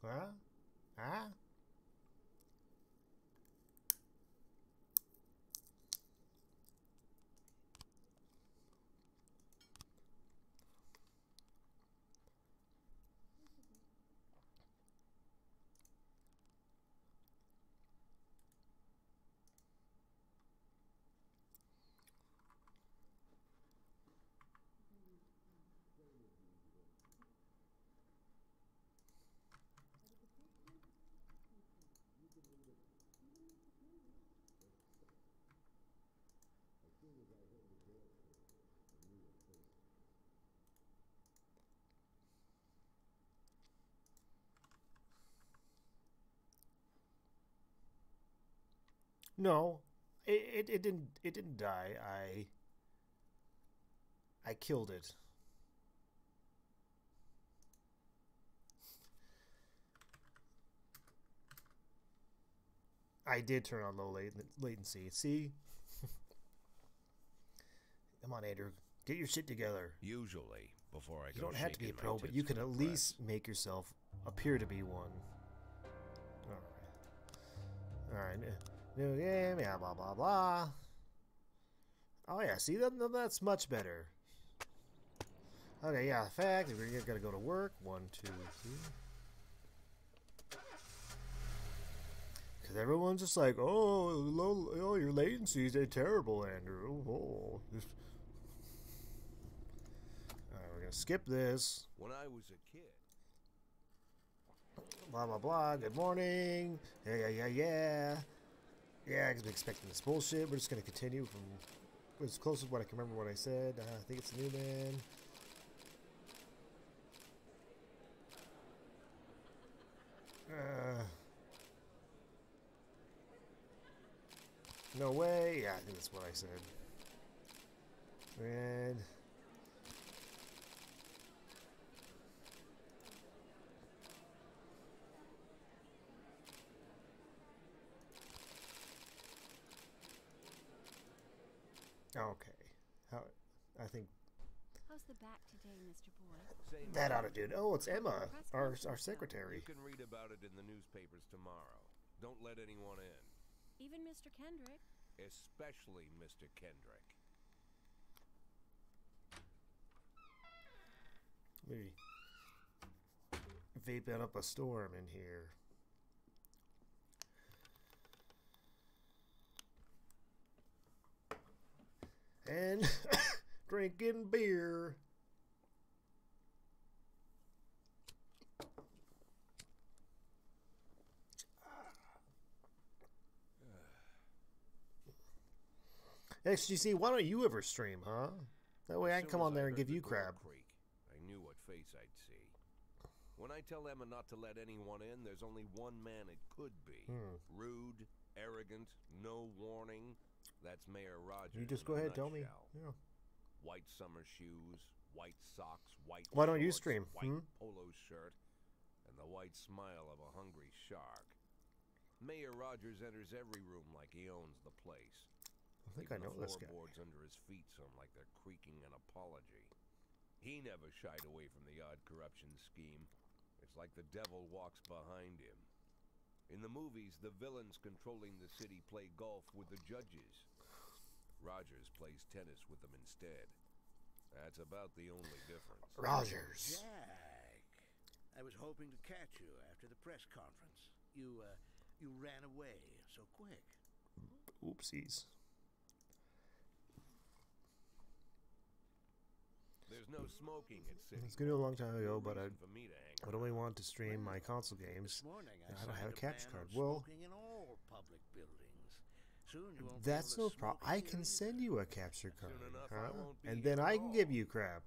Huh? Huh? No, it didn't die. I killed it. I did turn on low latency. See? Come on, Andrew. Get your shit together. Usually, before I You don't have to be a pro, but you can at least make yourself appear to be one. Alright. New game, yeah, blah, blah, blah. Oh, yeah, see, that's much better. Okay, yeah, fact, we're gonna go to work. 1, 2, 3. Because everyone's just like, oh, your latencies are terrible, Andrew. Oh. Alright, we're gonna skip this. When I was a kid. Blah, blah, blah. Good morning. Yeah. Yeah, I've been expecting this bullshit. We're just gonna continue from as close as what I can remember what I said. I think it's the new man. No way. Yeah, I think that's what I said. And okay. I think How's the back today, Mr. Boy? that ought to do it. Oh, it's Emma, our secretary. You can read about it in the newspapers tomorrow. Don't let anyone in. Even Mr. Kendrick? Especially Mr. Kendrick. Maybe vaping up a storm in here. And drinking beer. XGC, why don't you ever stream, huh? That way I can come on there and give you crap. Creek, I knew what face I'd see. When I tell Emma not to let anyone in, there's only one man it could be. Rude, arrogant, no warning. That's Mayor Rogers. You just go ahead, tell me. Yeah. White summer shoes, white socks, white Why don't you shorts, stream? White polo shirt, and the white smile of a hungry shark. Mayor Rogers enters every room like he owns the place. I think I know this guy. The floorboards under his feet sound like they're creaking an apology. He never shied away from the odd corruption scheme. It's like the devil walks behind him. In the movies, the villains controlling the city play golf with the judges. Rogers plays tennis with them instead. That's about the only difference. Rogers. Jack, I was hoping to catch you after the press conference. You ran away so quick. Oopsies. There's no smoking at City. It's gonna be a long time ago, but I for me to hang would only want to stream my console games. This morning I don't have a signed capture ban card. on Well, smoking in all public buildings. Soon you won't be that's able no to problem. smoke I in can your send you a capture card, enough, huh? I won't be And here then I at can all. give you crap.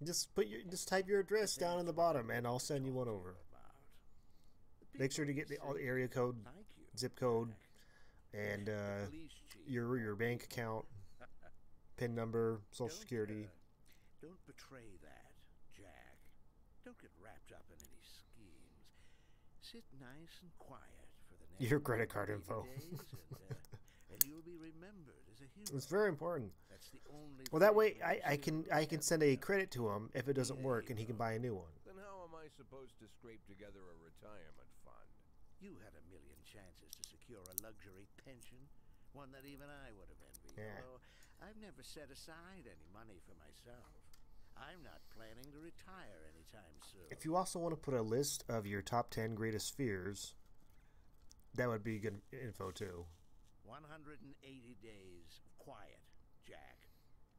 Just type your address down in the bottom, and I'll send you one over. about. The Make sure to people get of the area code, Thank you. zip code, and The police chief. your bank account, PIN number, social security. Don't betray that, Jack. Don't get wrapped up in any schemes. Sit nice and quiet for the next Your credit card 80 info. days and you'll be remembered as a hero. It's very important. That's the only Well, that thing way that I can send a credit to him if it doesn't work, and he can buy a new one. Then how am I I supposed to scrape together a retirement fund? You had a million chances to secure a luxury pension, one that even I would have envied. Yeah. Although I've never set aside any money for myself. I'm not planning to retire anytime soon. If you also want to put a list of your top 10 greatest fears, that would be good info too. 180 days of quiet, Jack.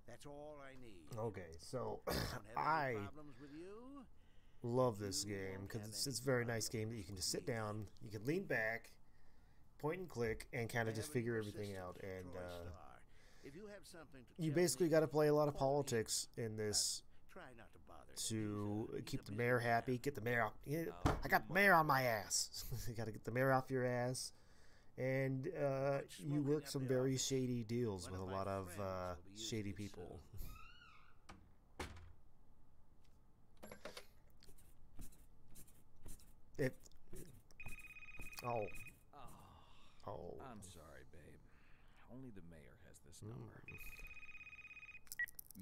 That's all I need. Okay, so Don't have I any problems with you? love this game because it's a very nice game that you can just sit down, you can lean back, point and click, and kind of just figure everything out. And if you have something to you tell basically me, got to play a lot of call me. politics in this Try not to bother. to He's keep a the busy mayor man. happy, get the mayor off. I got the mayor on my ass. You got to get the mayor off your ass. And you work some very shady deals with a lot of shady people. It. Oh. Oh. I'm sorry, babe. Only the mayor has this number.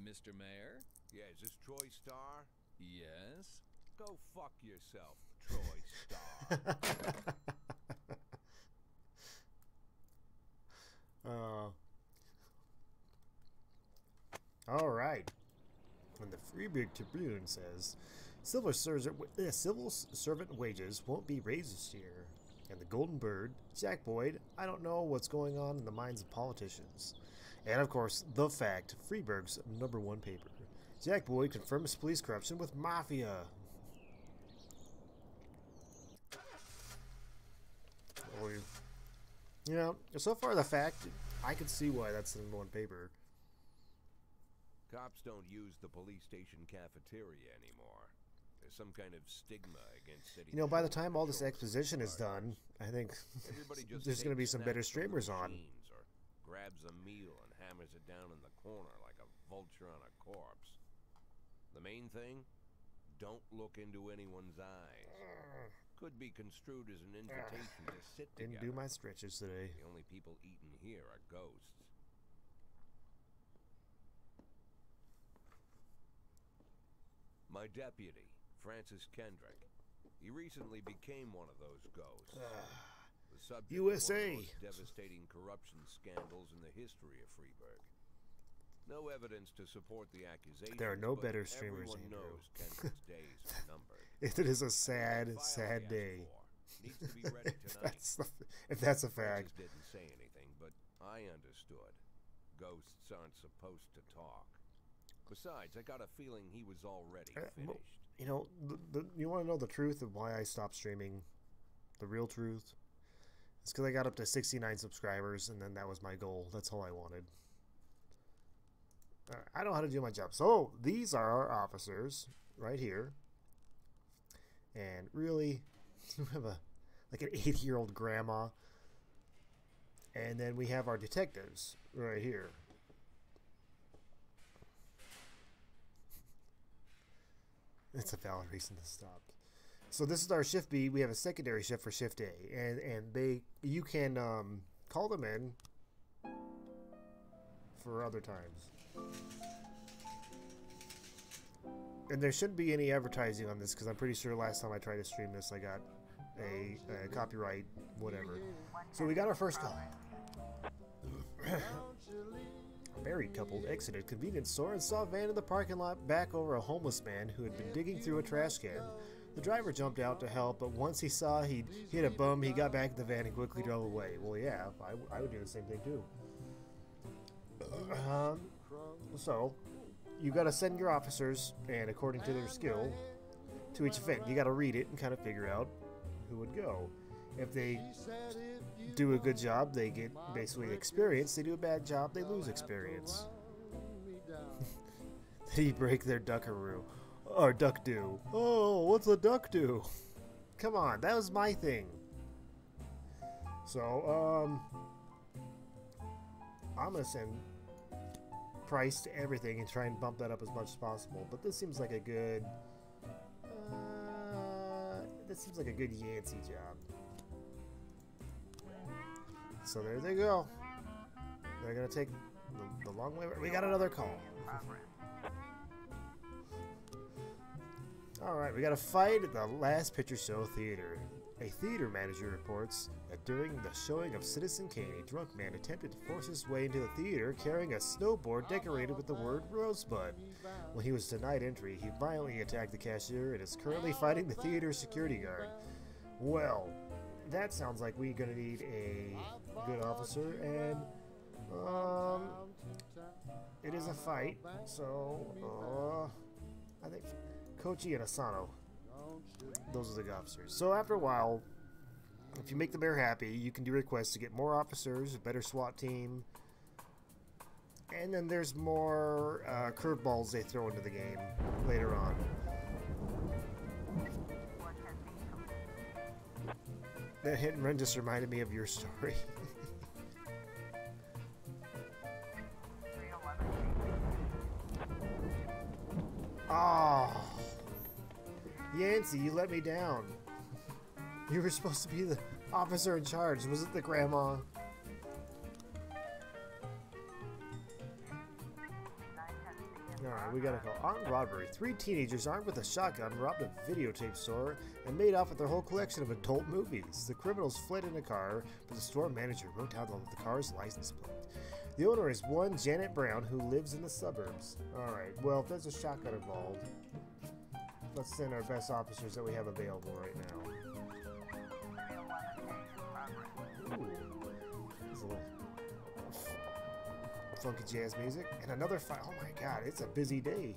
Mr. Mayor? Yeah, is this Troy Star? Yes? Go fuck yourself, Troy Star. All right. When the Freeburg Tribune says civil servant wages won't be raised this year, and the Golden Bird, Jack Boyd, I don't know what's going on in the minds of politicians. And of course, the fact, Freeburg's #1 paper. Jack Boyd confirms police corruption with mafia. You know, so far the fact, I can see why that's the #1 paper. Cops don't use the police station cafeteria anymore. There's some kind of stigma against city. You know, by the time all this exposition is done, I think Everybody just there's going to be takes some better snacks from the streamers on. machines or grabs a meal and hammers it down in the corner like a vulture on a corpse. The main thing, don't look into anyone's eyes. Could be construed as an invitation to sit Didn't together. do my stretches today. The only people eating here are ghosts. My deputy, Francis Kendrick. He recently became one of those ghosts. The subject USA. of one of the most devastating corruption scandals in the history of Freeburg. No evidence to support the accusation. There are no but better streamers, everyone Andrew. knows Kendrick's days are numbered. It is a The sad, file sad he day. asked for needs to be ready tonight. If that's a fact. Francis didn't say anything, but I understood. Ghosts aren't supposed to talk. Besides, I got a feeling he was already finished. You know, you want to know the truth of why I stopped streaming? The real truth? It's because I got up to 69 subscribers, and then that was my goal. That's all I wanted. I know how to do my job. So, these are our officers right here. And really, we have like an 80-year-old grandma. And then we have our detectives right here. It's a valid reason to stop. So this is our shift B. We have a secondary shift for shift A, and you can call them in for other times. And there shouldn't be any advertising on this because I'm pretty sure last time I tried to stream this, I got a copyright, whatever. So we got our first call. A married couple exited a convenience store and saw a van in the parking lot back over a homeless man who had been digging through a trash can. The driver jumped out to help, but once he saw he'd hit a bum, he got back in the van and quickly drove away. Well, yeah, I would do the same thing too. So, you got to send your officers, and according to their skill, to each event. You got to read it and kind of figure out who would go. If they do a good job, they get basically experience. They do a bad job, they lose experience. They break their duckaroo. Or duck do. Oh, what's a duck do? Come on, that was my thing. So, I'm gonna send price to everything and try and bump that up as much as possible. But this seems like a good Yancey job. So there they go. They're gonna take the long way. We got another call. Alright, we got a fight at the Last Picture Show Theater. A theater manager reports that during the showing of Citizen Kane, a drunk man attempted to force his way into the theater carrying a snowboard decorated with the word Rosebud. When he was denied entry, he violently attacked the cashier and is currently fighting the theater security guard. Well, that sounds like we're gonna need a good officer, and it is a fight, so I think Kochi and Asano, those are the officers. So after a while, if you make the mayor happy, you can do requests to get more officers, a better SWAT team, and then there's more curveballs they throw into the game later on. That hit and run just reminded me of your story. Oh, Yancey, you let me down. You were supposed to be the officer in charge. Was it the grandma? Alright, we got a call. Armed robbery. 3 teenagers armed with a shotgun robbed a videotape store and made off with their whole collection of adult movies. The criminals fled in a car, but the store manager wrote down the car's license plate. The owner is one Janet Brown, who lives in the suburbs. Alright, well, if there's a shotgun involved, let's send our best officers that we have available right now. Ooh, there's a little funky jazz music. And another fight. Oh my god, it's a busy day.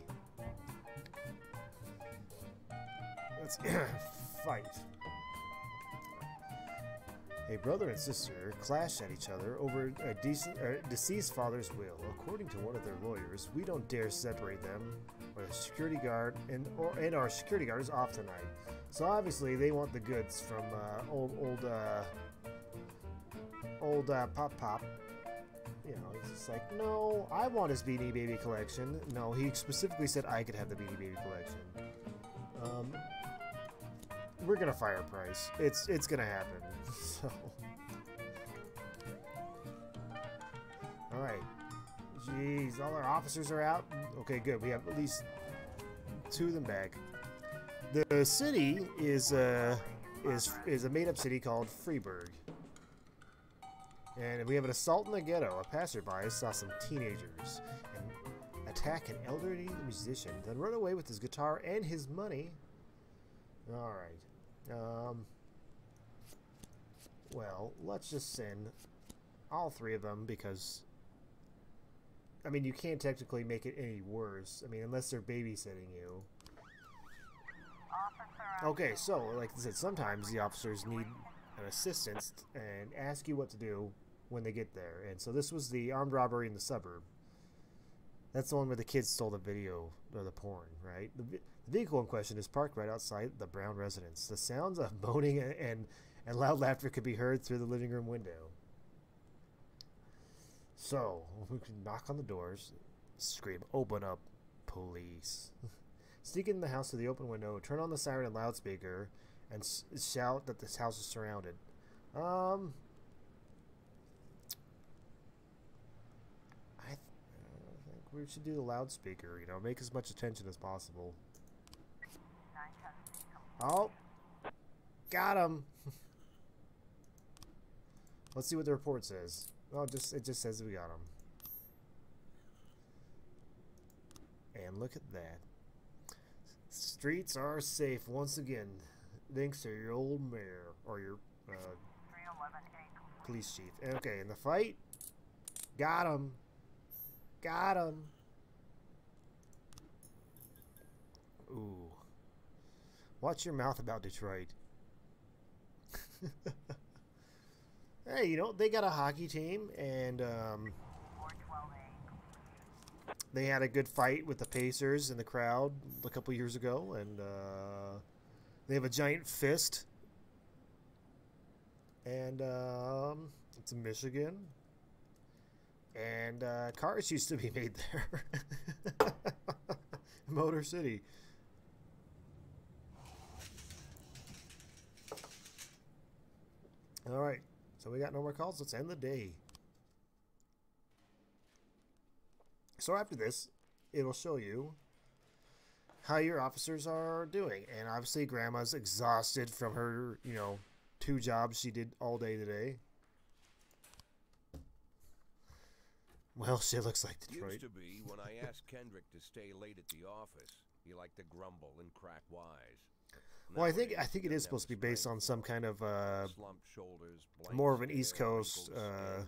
Let's fight. A brother and sister clash at each other over a deceased father's will. According to one of their lawyers, we don't dare separate them. Or the security guard and our security guard is off tonight. So obviously they want the goods from old Pop. You know, he's just like, no, I want his Beanie Baby collection. No, he specifically said I could have the Beanie Baby collection. We're gonna fire Price. It's gonna happen. So, all right. Jeez, all our officers are out. Okay, good. We have at least 2 of them back. The city is a made-up city called Freeburg. And we have an assault in the ghetto. A passerby saw some teenagers and attack an elderly musician, then run away with his guitar and his money. Alright. Well, let's just send all 3 of them because, I mean, you can't technically make it any worse. I mean, unless they're babysitting you. Okay, so, like I said, sometimes the officers need an assistance and ask you what to do when they get there. And so this was the armed robbery in the suburb. That's the one where the kids stole the video or the porn, right? The vehicle in question is parked right outside the Brown residence. The sounds of moaning and loud laughter could be heard through the living room window. So we can knock on the doors, scream, "Open up, police!" Sneak in the house through the open window, turn on the siren and loudspeaker, and shout that this house is surrounded. I think we should do the loudspeaker, you know, make as much attention as possible. Oh, got him. Let's see what the report says. Oh, it just says we got him. And look at that. Streets are safe once again, thanks to your old mayor or your police chief. Okay, in the fight, got him. Got him. Ooh. Watch your mouth about Detroit. Hey, you know, they got a hockey team, and they had a good fight with the Pacers in the crowd a couple years ago, and they have a giant fist. And it's in Michigan. And cars used to be made there. Motor City. Alright, so we got no more calls. Let's end the day. So after this, it'll show you how your officers are doing. And obviously, Grandma's exhausted from her, 2 jobs she did all day today. Well, shit looks like Detroit. Used to be when I asked Kendrick to stay late at the office, he liked to grumble and crack wise. Well, I think it is supposed to be based on some kind of slumped shoulders, more of an East stare, Coast wrinkled skin.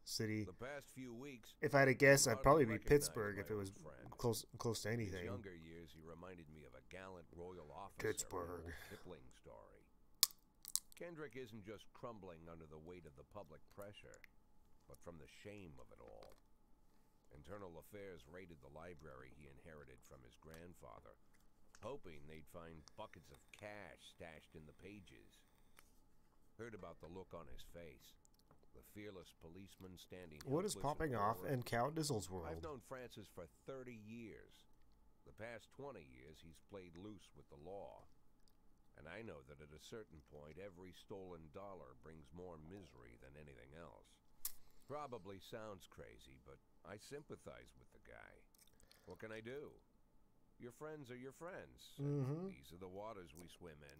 city. The past few weeks, If I had to guess, I'd probably be hardly Pittsburgh if it was recognized close to In his anything. younger years, he reminded me of a gallant royal officer Pittsburgh. in an old Kipling story. Kendrick isn't just crumbling under the weight of the public pressure, but from the shame of it all. Internal Affairs raided the library he inherited from his grandfather, hoping they'd find buckets of cash stashed in the pages. Heard about the look on his face. The fearless policeman standing What is helpless popping in off horror. in Count Dizzle's I've world? known Francis for 30 years. The past 20 years, he's played loose with the law. And I know that at a certain point, every stolen dollar brings more misery than anything else. Probably sounds crazy, but I sympathize with the guy. What can I do? Your friends are your friends. Mm-hmm. These are the waters we swim in.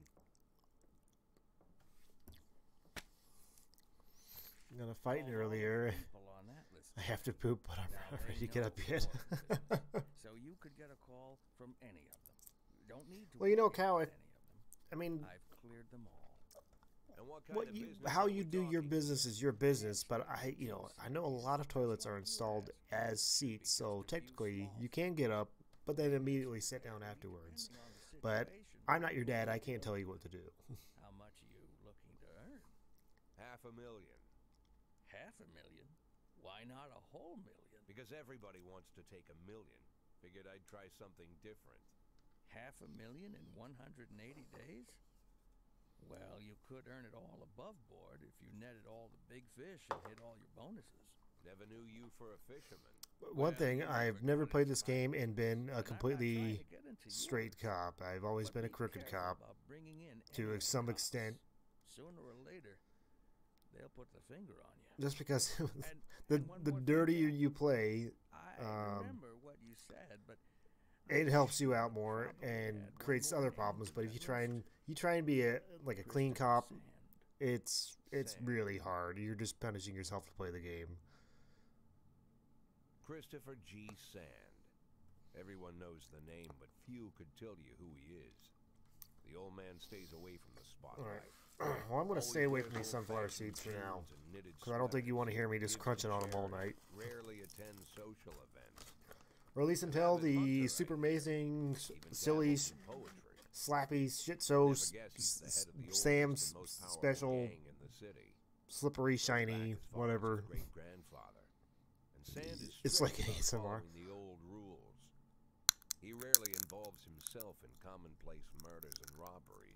I'm gonna fight earlier. People on that list. I have to poop, but I'm Now, not they ready to get know up yet. more than this. So you could get a call from any of them. You don't need to. Well, you know, worry Cal, about if- any of them. I mean, I've cleared them all. And what kind of business how are you we do your talking? business is your business, but I know a lot of toilets are installed as seats, so technically you can get up, but then immediately sit down afterwards. Depending on the But situation, I'm not your dad. I can't tell you what to do. how much are you looking to earn? $500,000. $500,000? Why not a whole million? Because everybody wants to take $1 million. Figured I'd try something different. $500,000 in 180 days? Well, you could earn it all above board if you netted all the big fish and hit all your bonuses. Never knew you for a fisherman. One thing, you I've never never got played into this my game and been And a I'm not completely trying to get into straight yours, cop. I've always but been a be crooked careful cop about bringing in to any some cops. extent. Sooner or later, they'll put the finger on you. Just because And, the and one the more thing, dirtier Jack. you play, I remember what you said, but it helps you out more probably and had one creates more other name problems. to But if that you try list. and be a clean Christopher cop, Sand. it's Sand. really hard. You're just punishing yourself to play the game. Christopher G. Sand. Everyone knows the name, but few could tell you who he is. The old man stays away from the spotlight. Well, I'm gonna Always stay away wears from these sunflower old-fashioned seeds for now, jeans and knitted because I don't think you want to hear me sweaters, just gives crunching on them all charity, night. Rarely attends social events. Or at least until the super amazing, Even silly, dabbles in poetry. slappy, shit so Never guess he's the head of the oldest Sam's and most powerful special, gang in the city. slippery, Goes back shiny, as far as whatever. his great-grandfather. And Sand is It's like strict an ASMR. about following the old rules. He rarely involves himself in commonplace murders and robberies.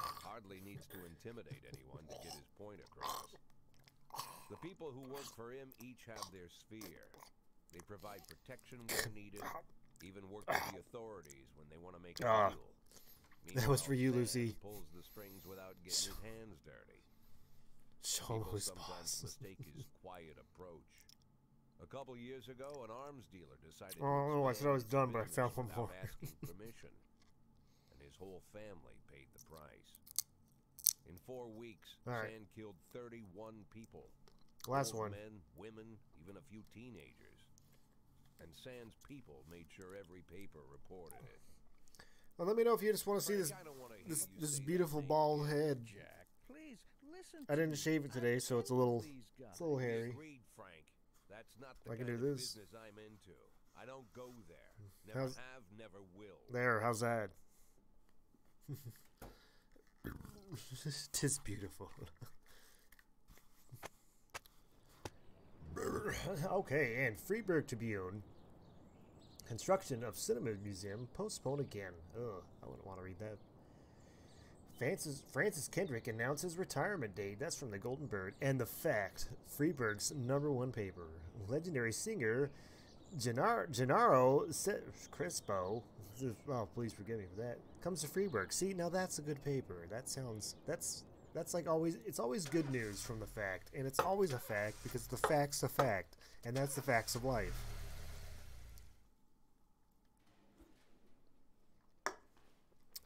Hardly needs to intimidate anyone to get his point across. The people who work for him each have their sphere. They provide protection where needed, even work with the authorities when they want to make a Ah. deal. That was for you, Meanwhile, Lucy. Sand pulls the strings without getting his hands dirty. Show him People who's sometimes boss. mistake his quiet approach. A couple years ago, an arms dealer decided Oh, no, I expand thought I was his done, but I business found one without more. asking permission, and his whole family paid the price. In 4 weeks, All right. Sand killed 31 people. Last Old one. Men, women, even a few teenagers. And Sand's people made sure every paper reported it. Well, let me know if you just want to see Frank, this I don't wanna hear this you this say that beautiful name bald again. head. Jack, please listen. I didn't to shave me. it today, so it's a little These it's a little guys. hairy. Agreed, Frank. That's not the I can kind do of this. business I'm into. I don't go there. Never How's- have, never will. There, how's that? Tis beautiful. Okay, and Freeburg Tribune. Construction of Cinema Museum postponed again. Ugh, I wouldn't want to read that. Francis Kendrick announces retirement date. That's from the Golden Bird. And The Fact, Freeburg's #1 paper. Legendary singer Gennaro Crespo, oh, please forgive me for that, comes to Freeburg. See, now that's a good paper. That's like always, it's always good news from The Fact. And it's always a fact because the fact's a fact. And that's the facts of life.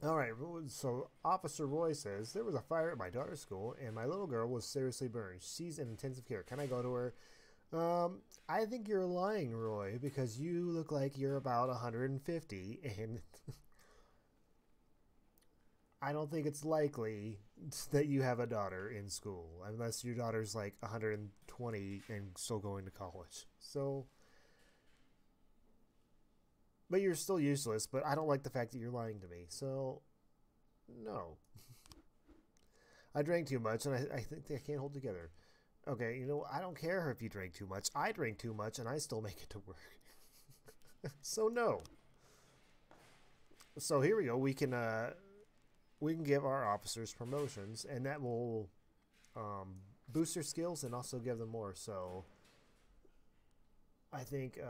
Alright, so Officer Roy says, there was a fire at my daughter's school, and my little girl was seriously burned. She's in intensive care. Can I go to her? I think you're lying, Roy, because you look like you're about 150, and I don't think it's likely that you have a daughter in school, unless your daughter's like 120 and still going to college. So, but you're still useless, but I don't like the fact that you're lying to me. So, no. I drank too much, and I think they can't hold together. Okay, you know, I don't care if you drank too much. I drank too much, and I still make it to work. So, no. So, here we go. We can give our officers promotions, and that will boost their skills and also give them more. So, I think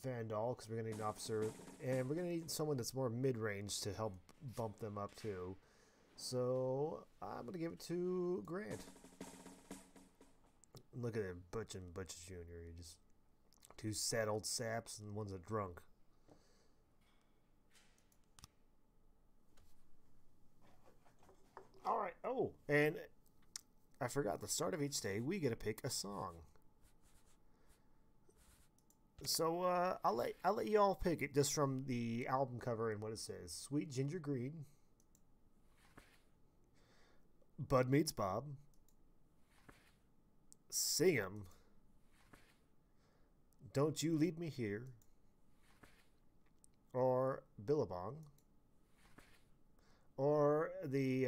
Vandal, because we're going to need an officer, and we're going to need someone that's more mid-range to help bump them up too. So I'm going to give it to Grant. Look at him, Butch and Butch Jr. You just two sad old saps, and one's a drunk. All right. Oh, and I forgot, the start of each day we get to pick a song. So I'll let you all pick it just from the album cover and what it says. Sweet Ginger Green, Bud Meets Bob, Sing 'Em, Don't You Leave Me Here, or Billabong, or the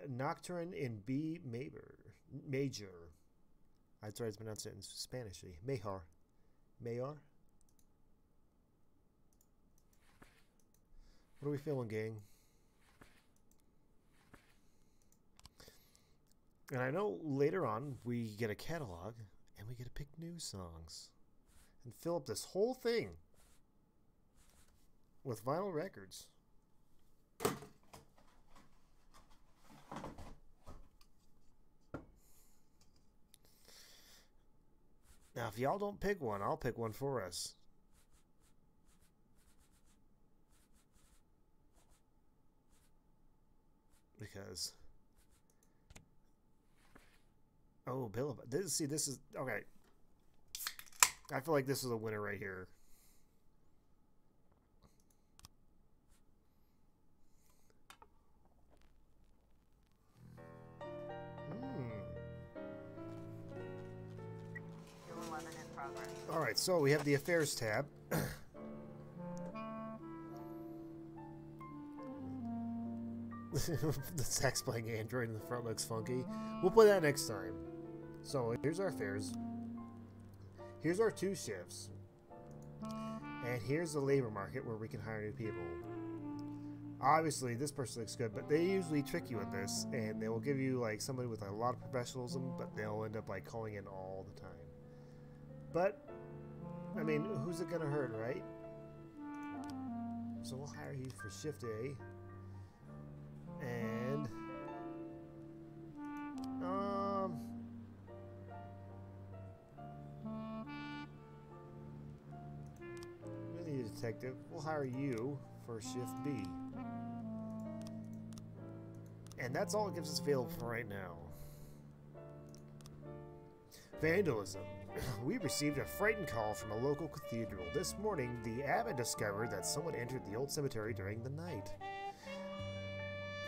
Nocturne in B major. I tried to pronounce it in Spanish. Mayor. What are we feeling, gang? And I know later on we get a catalog and we get to pick new songs and fill up this whole thing with vinyl records. Now, if y'all don't pick one, I'll pick one for us. Because, oh, Bill, this is okay. I feel like this is a winner right here. All right, so we have the affairs tab. The sax playing Android in the front looks funky. We'll play that next time. So here's our fares. Here's our 2 shifts. And here's the labor market where we can hire new people. Obviously, this person looks good, but they usually trick you in this, and they will give you like somebody with a lot of professionalism, but they'll end up like calling in all the time. But I mean, who's it gonna hurt, right? So we'll hire you for shift A. And we need a detective. We'll hire you for shift B. And that's all it gives us available for right now. Vandalism. We received a frightened call from a local cathedral. This morning, the abbot discovered that someone entered the old cemetery during the night.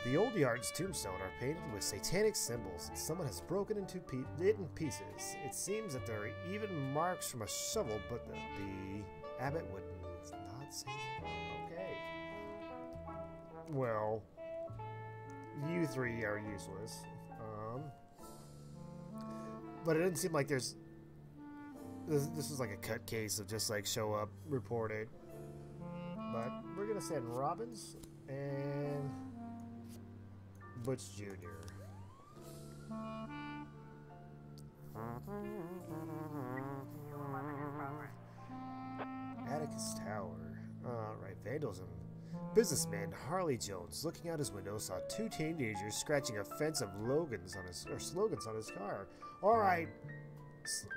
The old yard's tombstone are painted with satanic symbols, and someone has broken it in pieces. It seems that there are even marks from a shovel, but the abbot would not say more. Okay. Well, you 3 are useless. But it doesn't seem like there's... This is like a cut case of just like show up, report it. But we're gonna send Robbins and Butch Jr. Atticus Tower. Alright, vandalism. Businessman Harley Jones, looking out his window, saw 2 teenagers scratching offensive slogans on his car. Alright.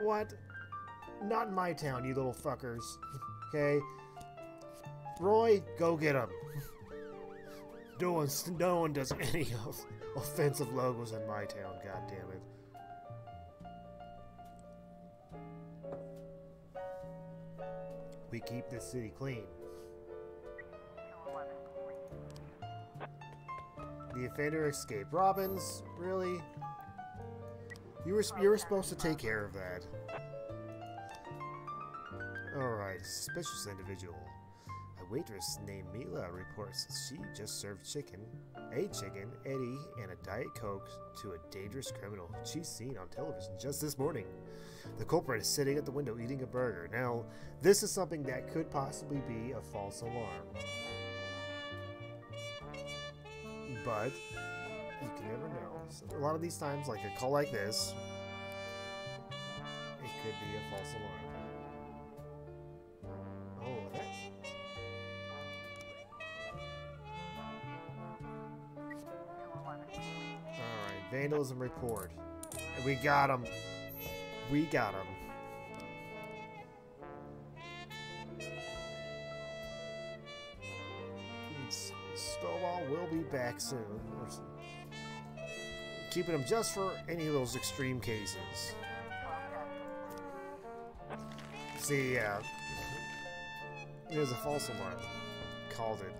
What? Not in my town, you little fuckers. Okay? Roy, go get him. No one does any offensive logos in my town, god damn it. We keep this city clean. The offender escaped. Robbins, really? You were supposed to take care of that. Alright, suspicious individual. A waitress named Mila reports she just served a chicken, Eddie, and a Diet Coke to a dangerous criminal she's seen on television just this morning. The culprit is sitting at the window eating a burger. Now, this is something that could possibly be a false alarm. But you can never know. So a lot of these times, like a call like this, it could be a false alarm. Oh, that. Alright, vandalism report. And we got him. We got him. Stovall will be back soon. Keeping him just for any of those extreme cases. See, it was a false alarm. Called it.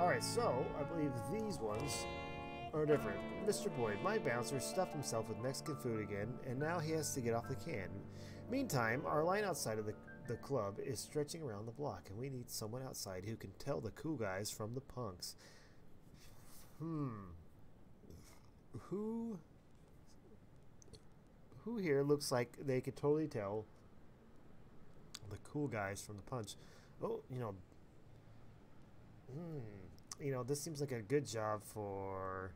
Alright, so I believe these ones are different. Mr. Boyd, my bouncer, stuffed himself with Mexican food again, and now he has to get off the can. Meantime, our line outside of the club is stretching around the block, and we need someone outside who can tell the cool guys from the punks. Who here looks like they could totally tell the cool guys from the punch? Oh, this seems like a good job for...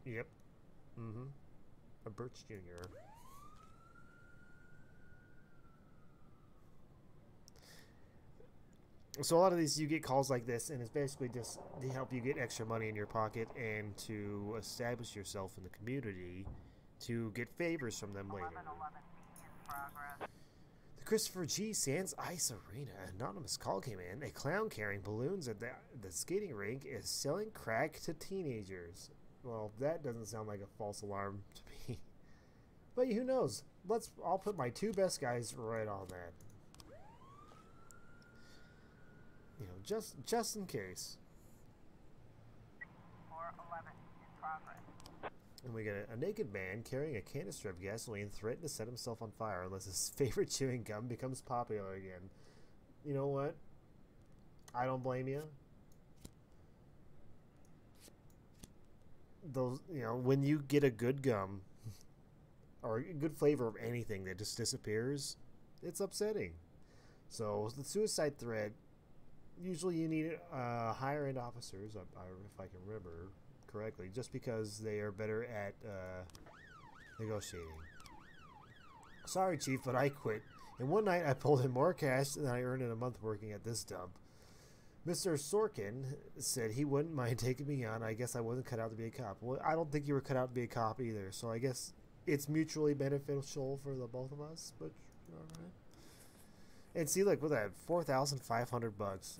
Yep. A Birch Jr. So a lot of these, you get calls like this, and it's basically just to help you get extra money in your pocket and to establish yourself in the community to get favors from them later. The Christopher G. Sands Ice Arena. An anonymous call came in. A clown carrying balloons at the skating rink is selling crack to teenagers. Well, that doesn't sound like a false alarm to me. But who knows? I'll put my two best guys right on that. Just in case. 411 in progress. And we get a naked man carrying a canister of gasoline threatened to set himself on fire unless his favorite chewing gum becomes popular again. You know what? I don't blame you. Those, when you get a good gum or a good flavor of anything that just disappears, it's upsetting. So the suicide threat, usually you need higher end officers, if I can remember correctly, just because they are better at negotiating. Sorry, Chief, but I quit. And one night I pulled in more cash than I earned in a month working at this dump. Mr. Sorkin said he wouldn't mind taking me on. I guess I wasn't cut out to be a cop. Well, I don't think you were cut out to be a cop either. So I guess it's mutually beneficial for the both of us. But all right. And see, look, with that, $4,500.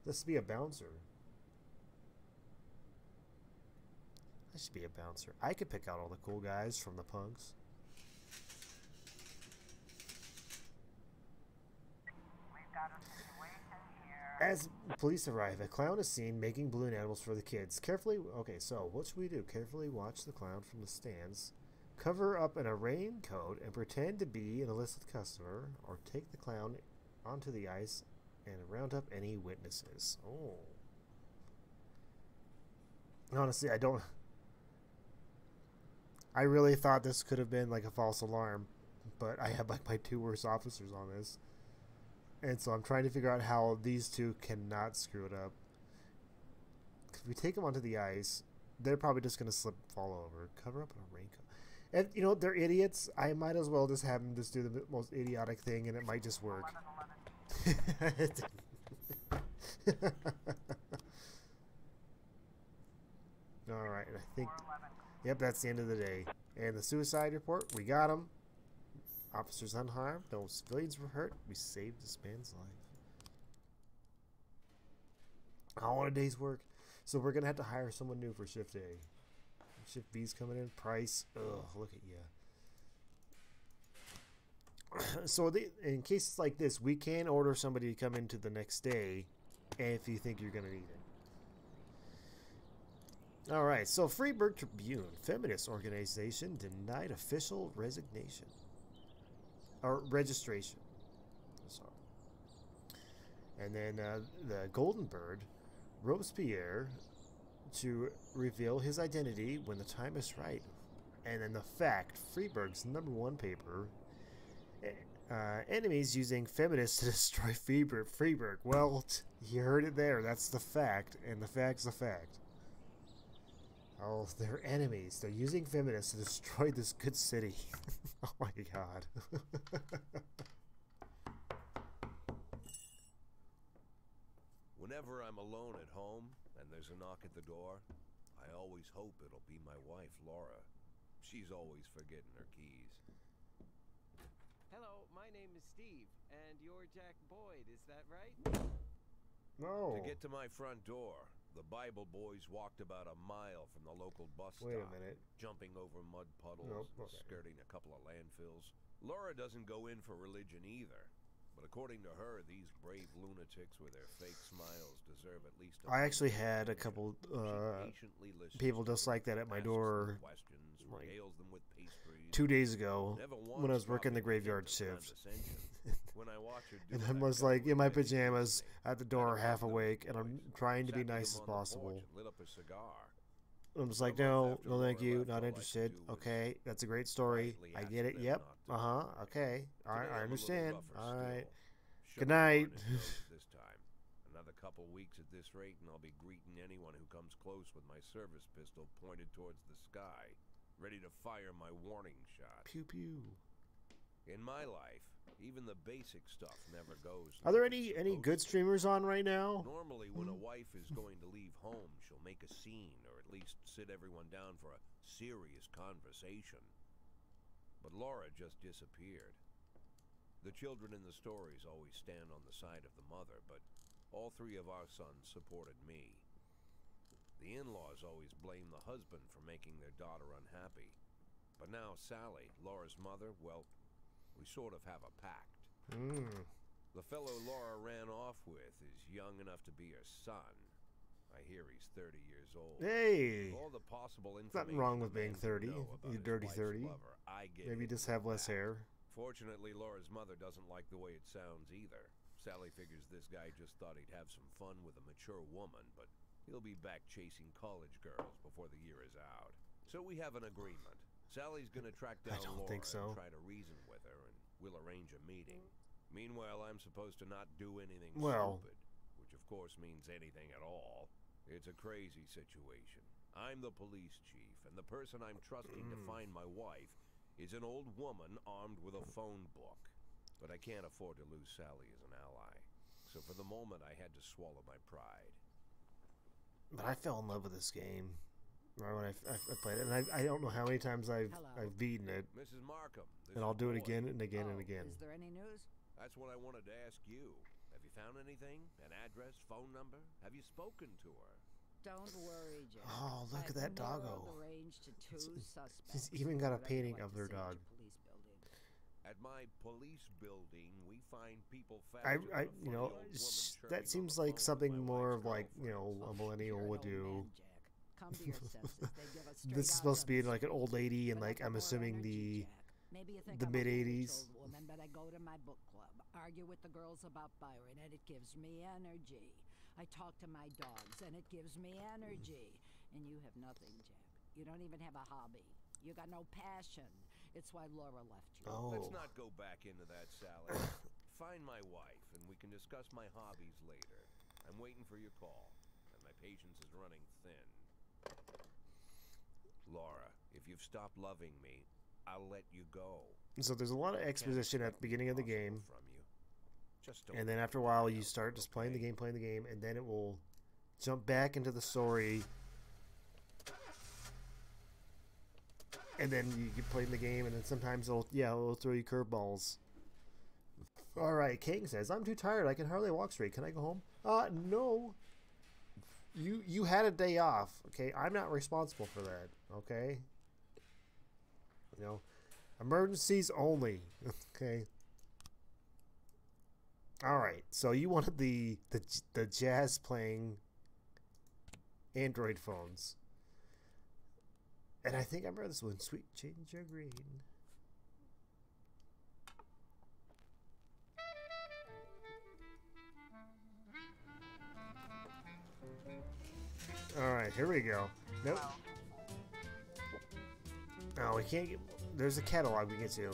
This should be a bouncer. I should be a bouncer. I could pick out all the cool guys from the punks. We've got a situation here. As police arrive, a clown is seen making balloon animals for the kids. Carefully, okay, so what should we do? Carefully watch the clown from the stands. Cover up in a raincoat and pretend to be an illicit customer, or take the clown onto the ice and round up any witnesses. Oh. Honestly, I really thought this could have been like a false alarm, but I have like my two worst officers on this. And so I'm trying to figure out how these two cannot screw it up. Because if we take them onto the ice, they're probably just going to slip and fall over. Cover up in a raincoat. And, they're idiots. I might as well just have them just do the most idiotic thing, and it might just work. Alright, and I think... Yep, that's the end of the day. And the suicide report, we got him. Officers unharmed. No civilians were hurt. We saved this man's life. All in a day's work. So we're going to have to hire someone new for shift A. Shift B's coming in. Price. Ugh, look at you. So in cases like this, we can order somebody to come into the next day if you think you're going to need it. Alright, so Freeburg Tribune, feminist organization, denied official resignation. Or registration. Sorry. And then the Golden Bird, Robespierre, to reveal his identity when the time is right. And then the Fact, Freeburg's #1 paper, enemies using feminists to destroy Freeburg. Well, you heard it there. That's the fact, and the fact's the fact. Oh, they're enemies. They're using feminists to destroy this good city. Oh my god. Whenever I'm alone at home and there's a knock at the door, I always hope it'll be my wife, Laura. She's always forgetting her keys. Hello, my name is Steve, and you're Jack Boyd, is that right? No. To get to my front door, the Bible boys walked about a mile from the local bus stop. Wait a minute. Jumping over mud puddles, Nope, okay. skirting a couple of landfills. Laura doesn't go in for religion either. But according to her, these brave lunatics with their fake smiles deserve at least I actually had a couple people just like that at my door like 2 days ago when I was working the graveyard shift. And I was like in my pajamas at the door, half awake, and I'm trying to be nice as possible. I'm just like, no, no thank you, not interested. Okay, that's a great story. I get it, yep, okay, I understand. Alright, good night. This time. Another couple weeks at this rate and I'll be greeting anyone who comes close with my service pistol pointed towards the sky, ready to fire my warning shot. Pew pew. In my life, even the basic stuff never goes. Are there any good streamers on right now? Normally, when a wife is going to leave home, she'll make a scene, or at least sit everyone down for a serious conversation. But Laura just disappeared. The children in the stories always stand on the side of the mother, but all 3 of our sons supported me. The in-laws always blame the husband for making their daughter unhappy. But now Sally, Laura's mother, well, we sort of have a pact. The fellow Laura ran off with is young enough to be her son. I hear he's 30 years old. Hey! All the possible Nothing wrong with being 30. You dirty 30. Lover, Maybe just have less hair. Fortunately, Laura's mother doesn't like the way it sounds either. Sally figures this guy just thought he'd have some fun with a mature woman, but he'll be back chasing college girls before the year is out. So we have an agreement. Sally's gonna track down Laura and try to reason with her, and we'll arrange a meeting. Meanwhile, I'm supposed to not do anything stupid, which of course means anything at all. It's a crazy situation. I'm the police chief, and the person I'm trusting to find my wife is an old woman armed with a phone book. But I can't afford to lose Sally as an ally. So for the moment, I had to swallow my pride. But I fell in love with this game. Right when I played it, and I don't know how many times I've beaten it. Mrs. Markham, and I'll do it again and again and again. Is there any news? That's what I wanted to ask you. Have you found anything? An address, phone number? Have you spoken to her? Don't worry, Jack. Oh, look at that doggo. He's even got a painting of their dog. At my police building, we find people you know, that seems like something more of like, you know, a millennial would do. Come to your senses. They give us This is supposed to be like an old lady and like, I'm assuming the mid-80s. Woman, but I go to my book club, argue with the girls about Byron, and it gives me energy. I talk to my dogs, and it gives me energy. And you have nothing, Jack. You don't even have a hobby. You got no passion. It's why Laura left you. Oh. Let's not go back into that, Sally. Find my wife, and we can discuss my hobbies later. I'm waiting for your call, and my patience is running thin. Laura, if you've stopped loving me, I'll let you go. So there's a lot of exposition at the beginning of the game. And then after a while, you start just playing the game, and then it will jump back into the story. and then you can play in the game, and then sometimes it'll throw you curveballs. All right, King says, I'm too tired. I can hardly walk straight. Can I go home? No. You had a day off, okay? I'm not responsible for that, okay? You know, emergencies only, okay? All right, so you wanted the jazz playing Android phones. And I think I remember this one, Sweet Ginger Green. Alright, here we go. Nope. No, we can't get... There's a catalog we get to.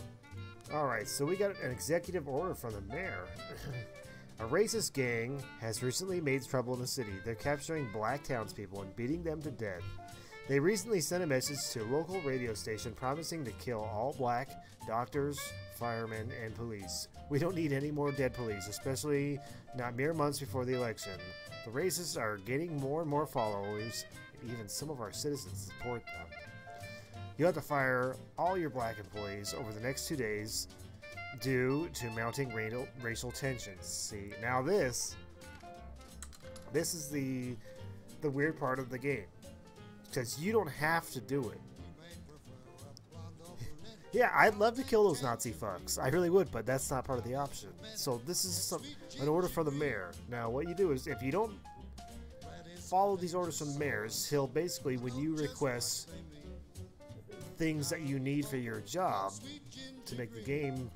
Alright, so we got an executive order from the mayor. A racist gang has recently made trouble in the city. They're capturing black townspeople and beating them to death. They recently sent a message to a local radio station promising to kill all black doctors, firemen, and police. We don't need any more dead police, especially not mere months before the election. The racists are getting more and more followers, and even some of our citizens support them. You have to fire all your black employees over the next 2 days due to mounting racial tensions. See, now this is the weird part of the game, because you don't have to do it. Yeah, I'd love to kill those Nazi fucks. I really would, but that's not part of the option. So this is an order from the mayor. Now, what you do is, if you don't follow these orders from the mayors, he'll basically, when you request things that you need for your job to make the game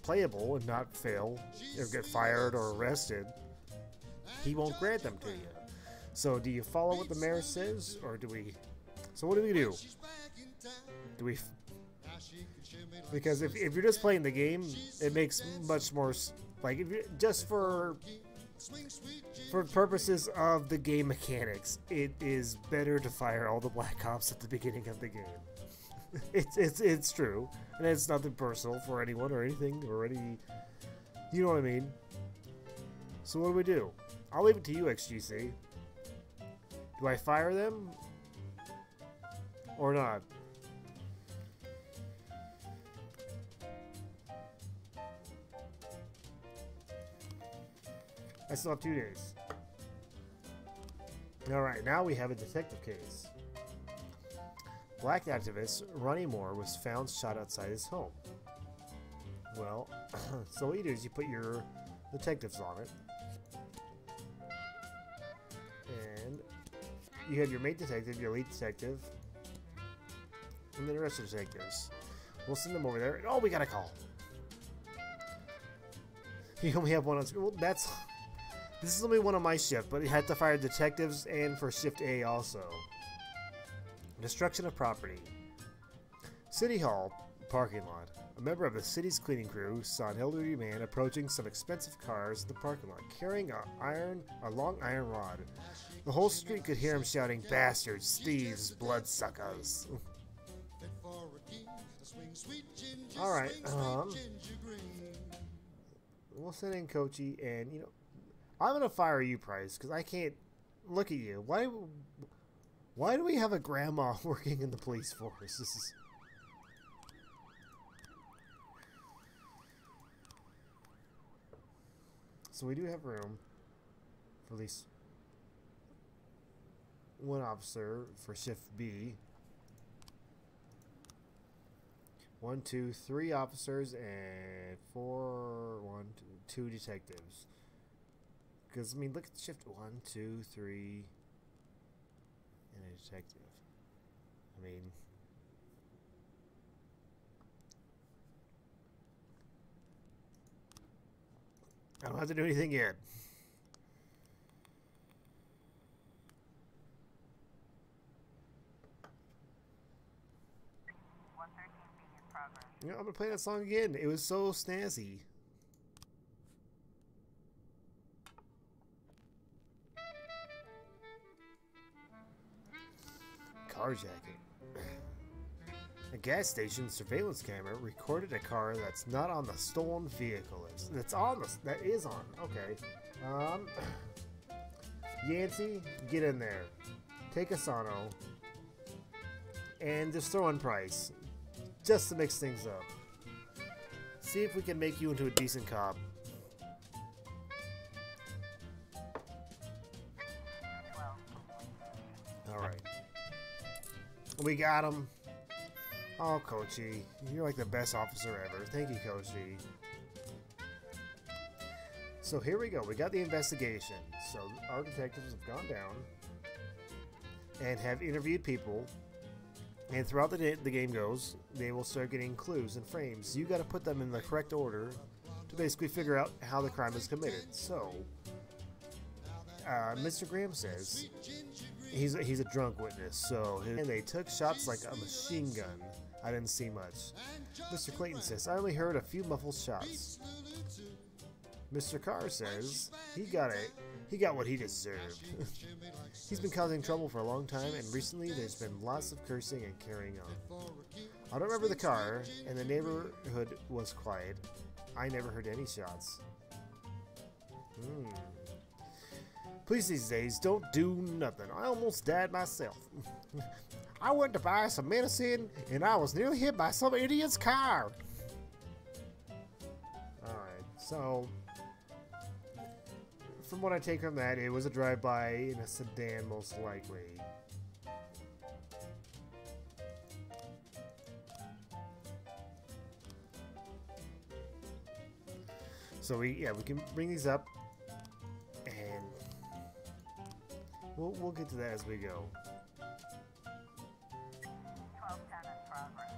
playable and not fail or get fired or arrested, he won't grant them to you. So do you follow what the mayor says, or do we... So what do we do? Do we... Because if you're just playing the game, it makes much more... Like, if you just for purposes of the game mechanics, it is better to fire all the black cops at the beginning of the game. It's true, and it's nothing personal for anyone or anything or any... You know what I mean? So what do we do? I'll leave it to you, XGC. Do I fire them? Or not? I still have 2 days. Alright, now we have a detective case. Black activist Ronnie Moore was found shot outside his home. Well, so what you do is you put your detectives on it. And you have your main detective, your lead detective, and then the rest of the detectives. We'll send them over there. Oh, we got a call. You only have one on screen. Well, this is only one on my shift, but you had to fire detectives and for shift A also. Destruction of property. City Hall parking lot. A member of the city's cleaning crew saw an elderly man approaching some expensive cars in the parking lot, carrying a long iron rod. The whole street could hear him shouting, "Bastards, thieves, bloodsuckers." Alright, we'll send in Kochi, and, you know, I'm gonna fire you, Price, because I can't look at you. Why do we have a grandma working in the police force? This is... So we do have room for at least one officer for shift B. 1, 2, 3 officers and 2 detectives. Because, I mean, look at shift 1, 2, 3, and a detective. I mean... I don't have to do anything yet. You know, I'm gonna play that song again. It was so snazzy. Carjacking. A gas station surveillance camera recorded a car that's not on the stolen vehicle list. That is on. Okay. Yancey, get in there. Take Asano. and just throw in price, just to mix things up. See if we can make you into a decent cop. Alright. We got him. Oh, Kochi. You're like the best officer ever. Thank you, Kochi. So here we go. We got the investigation. So our detectives have gone down and have interviewed people. And throughout the game goes, they will start getting clues and frames. You got to put them in the correct order to basically figure out how the crime is committed. So, Mr. Graham says he's a drunk witness. So, and they took shots like a machine gun. I didn't see much. Mr. Clayton says I only heard a few muffled shots. Mr. Carr says he got what he deserved. He's been causing trouble for a long time, and recently there's been lots of cursing and carrying on. I don't remember the car, and the neighborhood was quiet. I never heard any shots. Police these days don't do nothing. I almost died myself. I went to buy some medicine, and I was nearly hit by some idiot's car. Alright, so from what I take from that, it was a drive-by in a sedan, most likely. So we can bring these up, and we'll get to that as we go. 1210 in progress.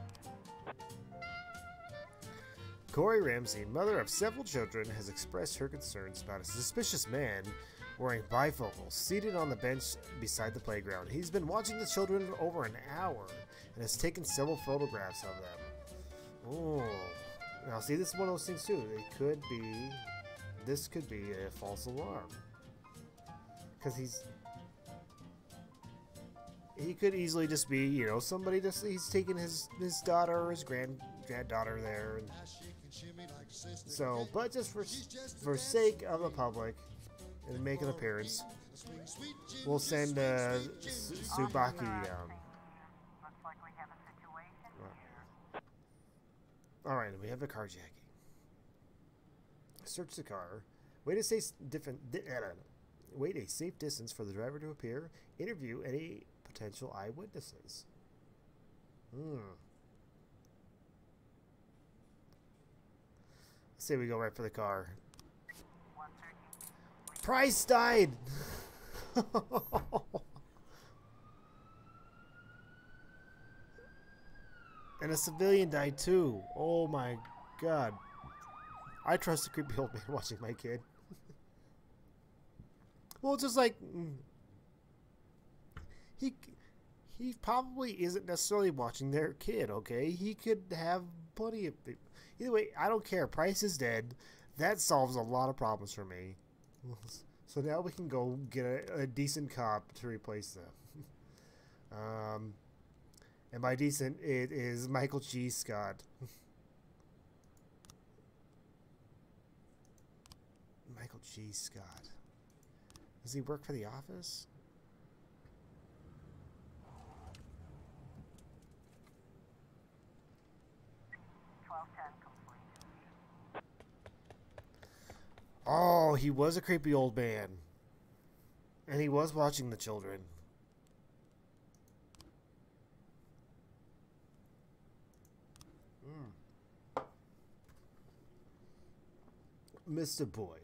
Corey Ramsey, mother of several children, has expressed her concerns about a suspicious man wearing bifocals seated on the bench beside the playground. He's been watching the children for over an hour and has taken several photographs of them. Oh, now see, this is one of those things too. This could be a false alarm, because he could easily just be, you know, somebody he's taking his daughter or his granddaughter there, and so, but just for sake of the public and make an appearance, we'll send Tsubaki down. Looks like we have a situation here. Alright, we have a carjacking. Search the car. Wait a safe distance for the driver to appear. Interview any potential eyewitnesses. Say we go right for the car. Price died! And a civilian died too. Oh my god. I trust a creepy old man watching my kid. Well, it's just like he probably isn't necessarily watching their kid, okay? He could have plenty of... Either way, I don't care. Price is dead. That solves a lot of problems for me. So now we can go get a decent cop to replace them. And by decent, it is Michael G. Scott. Michael G. Scott. Does he work for The Office? Oh, he was a creepy old man. And he was watching the children. Mr. Boyd.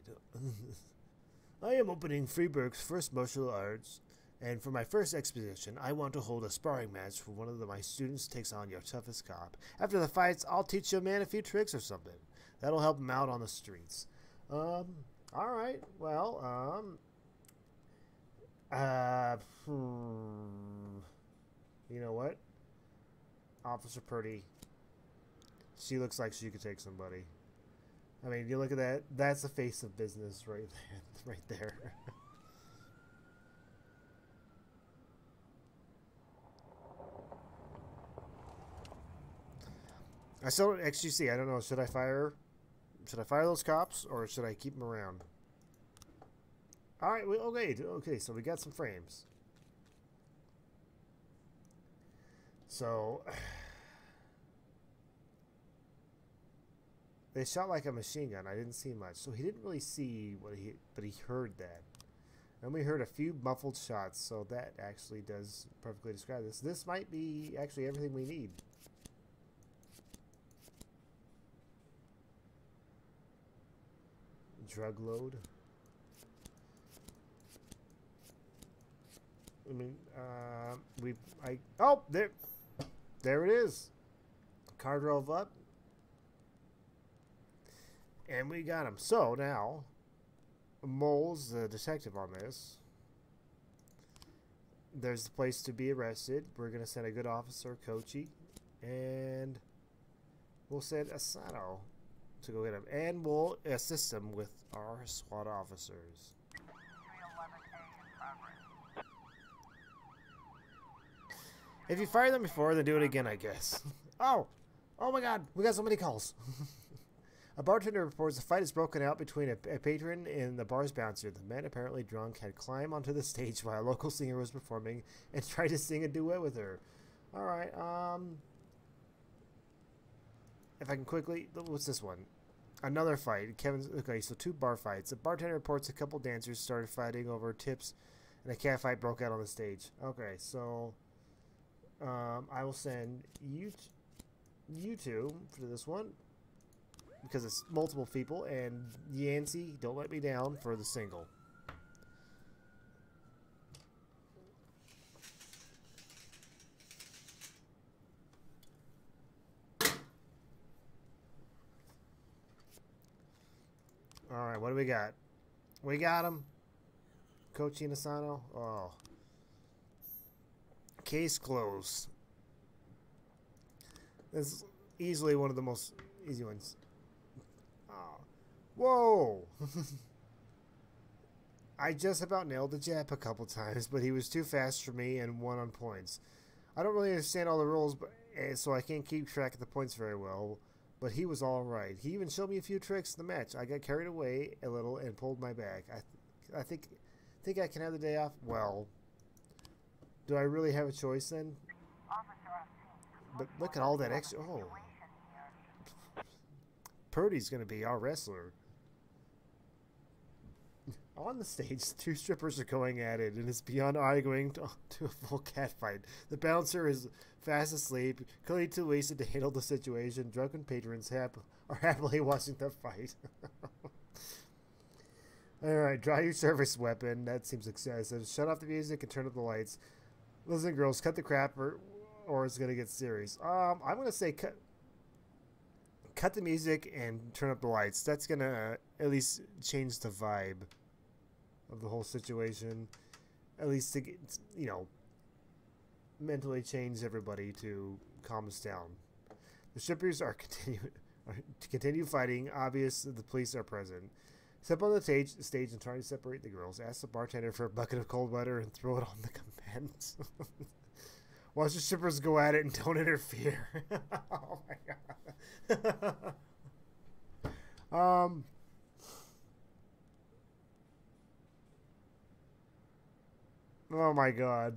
I am opening Freeburg's first martial arts, and for my first exposition, I want to hold a sparring match for one of my students takes on your toughest cop. After the fights, I'll teach your man a few tricks or something. That'll help him out on the streets. Alright, well, you know what? Officer Purdy. She looks like she could take somebody. I mean, you look at that, that's the face of business right there. Right there. I still don't actually see. I don't know. Should I fire those cops, or should I keep them around? All right. Okay. So we got some frames. So they shot like a machine gun. I didn't see much, so he didn't really see what but he heard that. And we heard a few muffled shots, so that actually does perfectly describe this. This might be actually everything we need. Drug load. I mean, oh, there it is. Car drove up. And we got him. So now, Mole's the detective on this. There's the place to be arrested. We're going to send a good officer, Kochi. And we'll send Asano to go get him. And we'll assist him with our SWAT officers. 311A in progress. If you fired them before, then do it again, I guess. Oh my god, we got so many calls. A bartender reports a fight has broken out between a patron and the bar's bouncer. The man, apparently drunk, had climbed onto the stage while a local singer was performing and tried to sing a duet with her. Alright, if I can quickly... What's this one? Another fight. Okay, so 2 bar fights. A bartender reports a couple dancers started fighting over tips, and a cat fight broke out on the stage. Okay, so... I will send you two for this one, because it's multiple people, and Yancey, don't let me down for the single. Alright, what do we got? We got him. Kochi and Asano. Oh. Case closed. This is easily one of the most easy ones. Oh. Whoa! I just about nailed the Jap a couple times, but he was too fast for me and won on points. I don't really understand all the rules, but so I can't keep track of the points very well, but he was alright. He even showed me a few tricks in the match. I got carried away a little and pulled my back. I think I can have the day off. Well, do I really have a choice then? But look at all that extra... Oh. Purdy's going to be our wrestler. On the stage, 2 strippers are going at it, and it's beyond arguing to a full cat fight. The bouncer is fast asleep, clearly too wasted to handle the situation. Drunken patrons are happily watching the fight. Alright, draw your service weapon. That seems excessive. Shut off the music and turn up the lights. Listen, girls, cut the crap or it's going to get serious. I'm going to say cut the music and turn up the lights. That's going to at least change the vibe of the whole situation. At least to get, mentally change everybody to calm us down. The strippers are to continue fighting. Obvious that the police are present. Step on the stage and try to separate the girls. Ask the bartender for a bucket of cold water and throw it on the combatants. Watch the strippers go at it and don't interfere. Oh my god. Oh my god.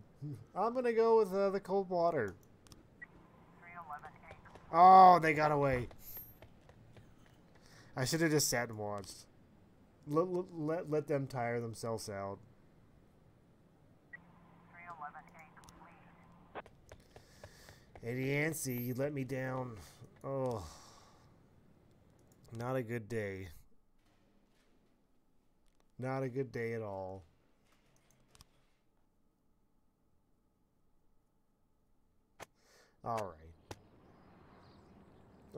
I'm gonna go with the cold water. 311A. Oh, they got away. I should have just sat and watched. Let them tire themselves out. 311A complete. Eddie Yancey, you let me down. Oh. Not a good day. Not a good day at all. Alright.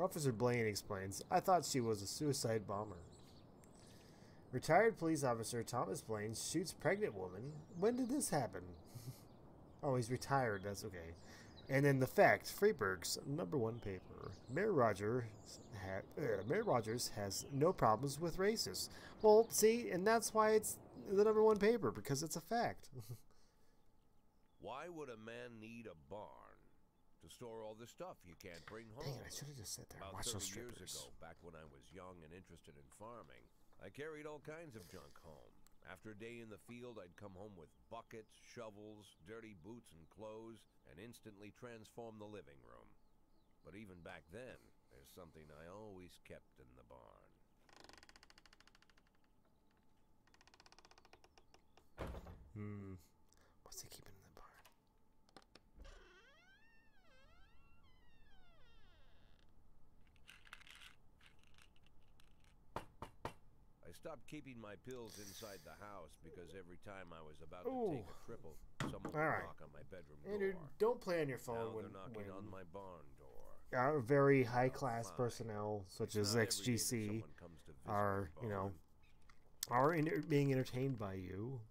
Officer Blaine explains, I thought she was a suicide bomber. Retired police officer Thomas Blaine shoots pregnant woman. When did this happen? Oh, he's retired. That's okay. And then the fact, Freiburg's #1 paper. Mayor Rogers has no problems with racists. Well, see, and that's why it's the #1 paper, because it's a fact. Why would a man need a barn to store all the stuff you can't bring home? Dang it, I should have just sat there and About watched 30 those years strippers. ago, back when I was young and interested in farming, I carried all kinds of junk home. After a day in the field, I'd come home with buckets, shovels, dirty boots and clothes, and instantly transform the living room. But even back then, there's something I always kept in the barn. What's he keeping in the barn? I stopped keeping my pills inside the house because every time I was about to take a triple, someone would knock on my bedroom Andrew, door. don't play on your phone Now when they're knocking on my barn door. our very high-class Fine. personnel, such It's as not every day that XGC, someone comes to visit are, your you know, barn. being entertained by you.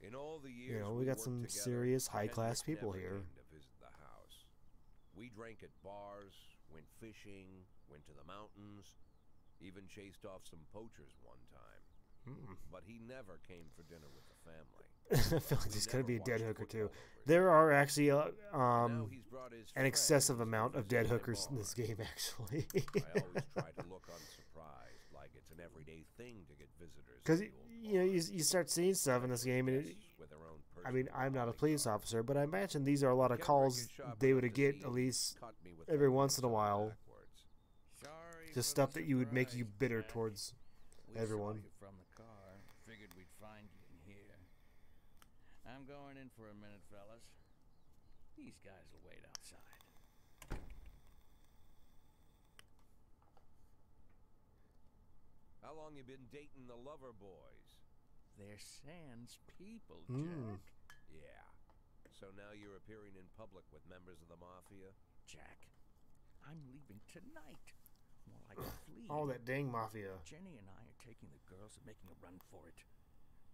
In all the years You know, we got worked some together, serious high-class Hendrik people never here. came to visit the house. We drank at bars, went fishing, went to the mountains, even chased off some poachers one time. But he never came for dinner with the family. I feel like there's going to be a dead hooker too. Football over There are actually Now he's brought his an excessive friends amount to of dead visit my hookers in this barn. game, actually. I always try to look unsurprised, like it's an everyday thing to get visitors. Because to the old you know barn. you start seeing stuff in this game, and Guests with their own I mean, personal I'm not a bodyguard. police officer, but I imagine these are a lot of Kendrick calls is sharp they enough would to get see at least caught me with every that once in a inside while. backwards. Sorry Just for stuff the that you would make you surprise, bitter Jack. towards We everyone. saw you from the car. Figured we'd find you in here. I'm going in for a minute, fellas. These guys will wait outside. How long you been dating the lover boys? They're Sans people, Mm. Jack. Yeah. So now you're appearing in public with members of the mafia? Jack, I'm leaving tonight. More like a flea. Oh, that dang mafia. Jenny and I are taking the girls and making a run for it.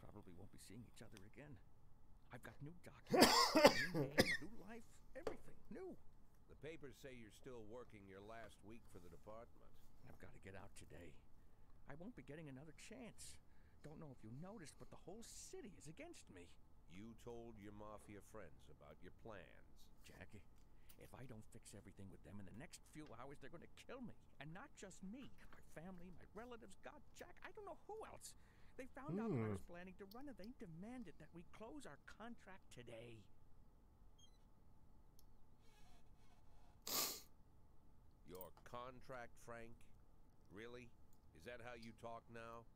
Probably won't be seeing each other again. I've got new documents, new name, new life, everything new. The papers say you're still working your last week for the department. I've got to get out today. I won't be getting another chance. Don't know if you noticed, but the whole city is against me. You told your mafia friends about your plans. Jackie, if I don't fix everything with them in the next few hours, they're going to kill me. And not just me. My family, my relatives, God, Jack, I don't know who else. They found out that I was planning to run, and they demanded that we close our contract today. Your contract, Frank? Really? Is that how you talk now?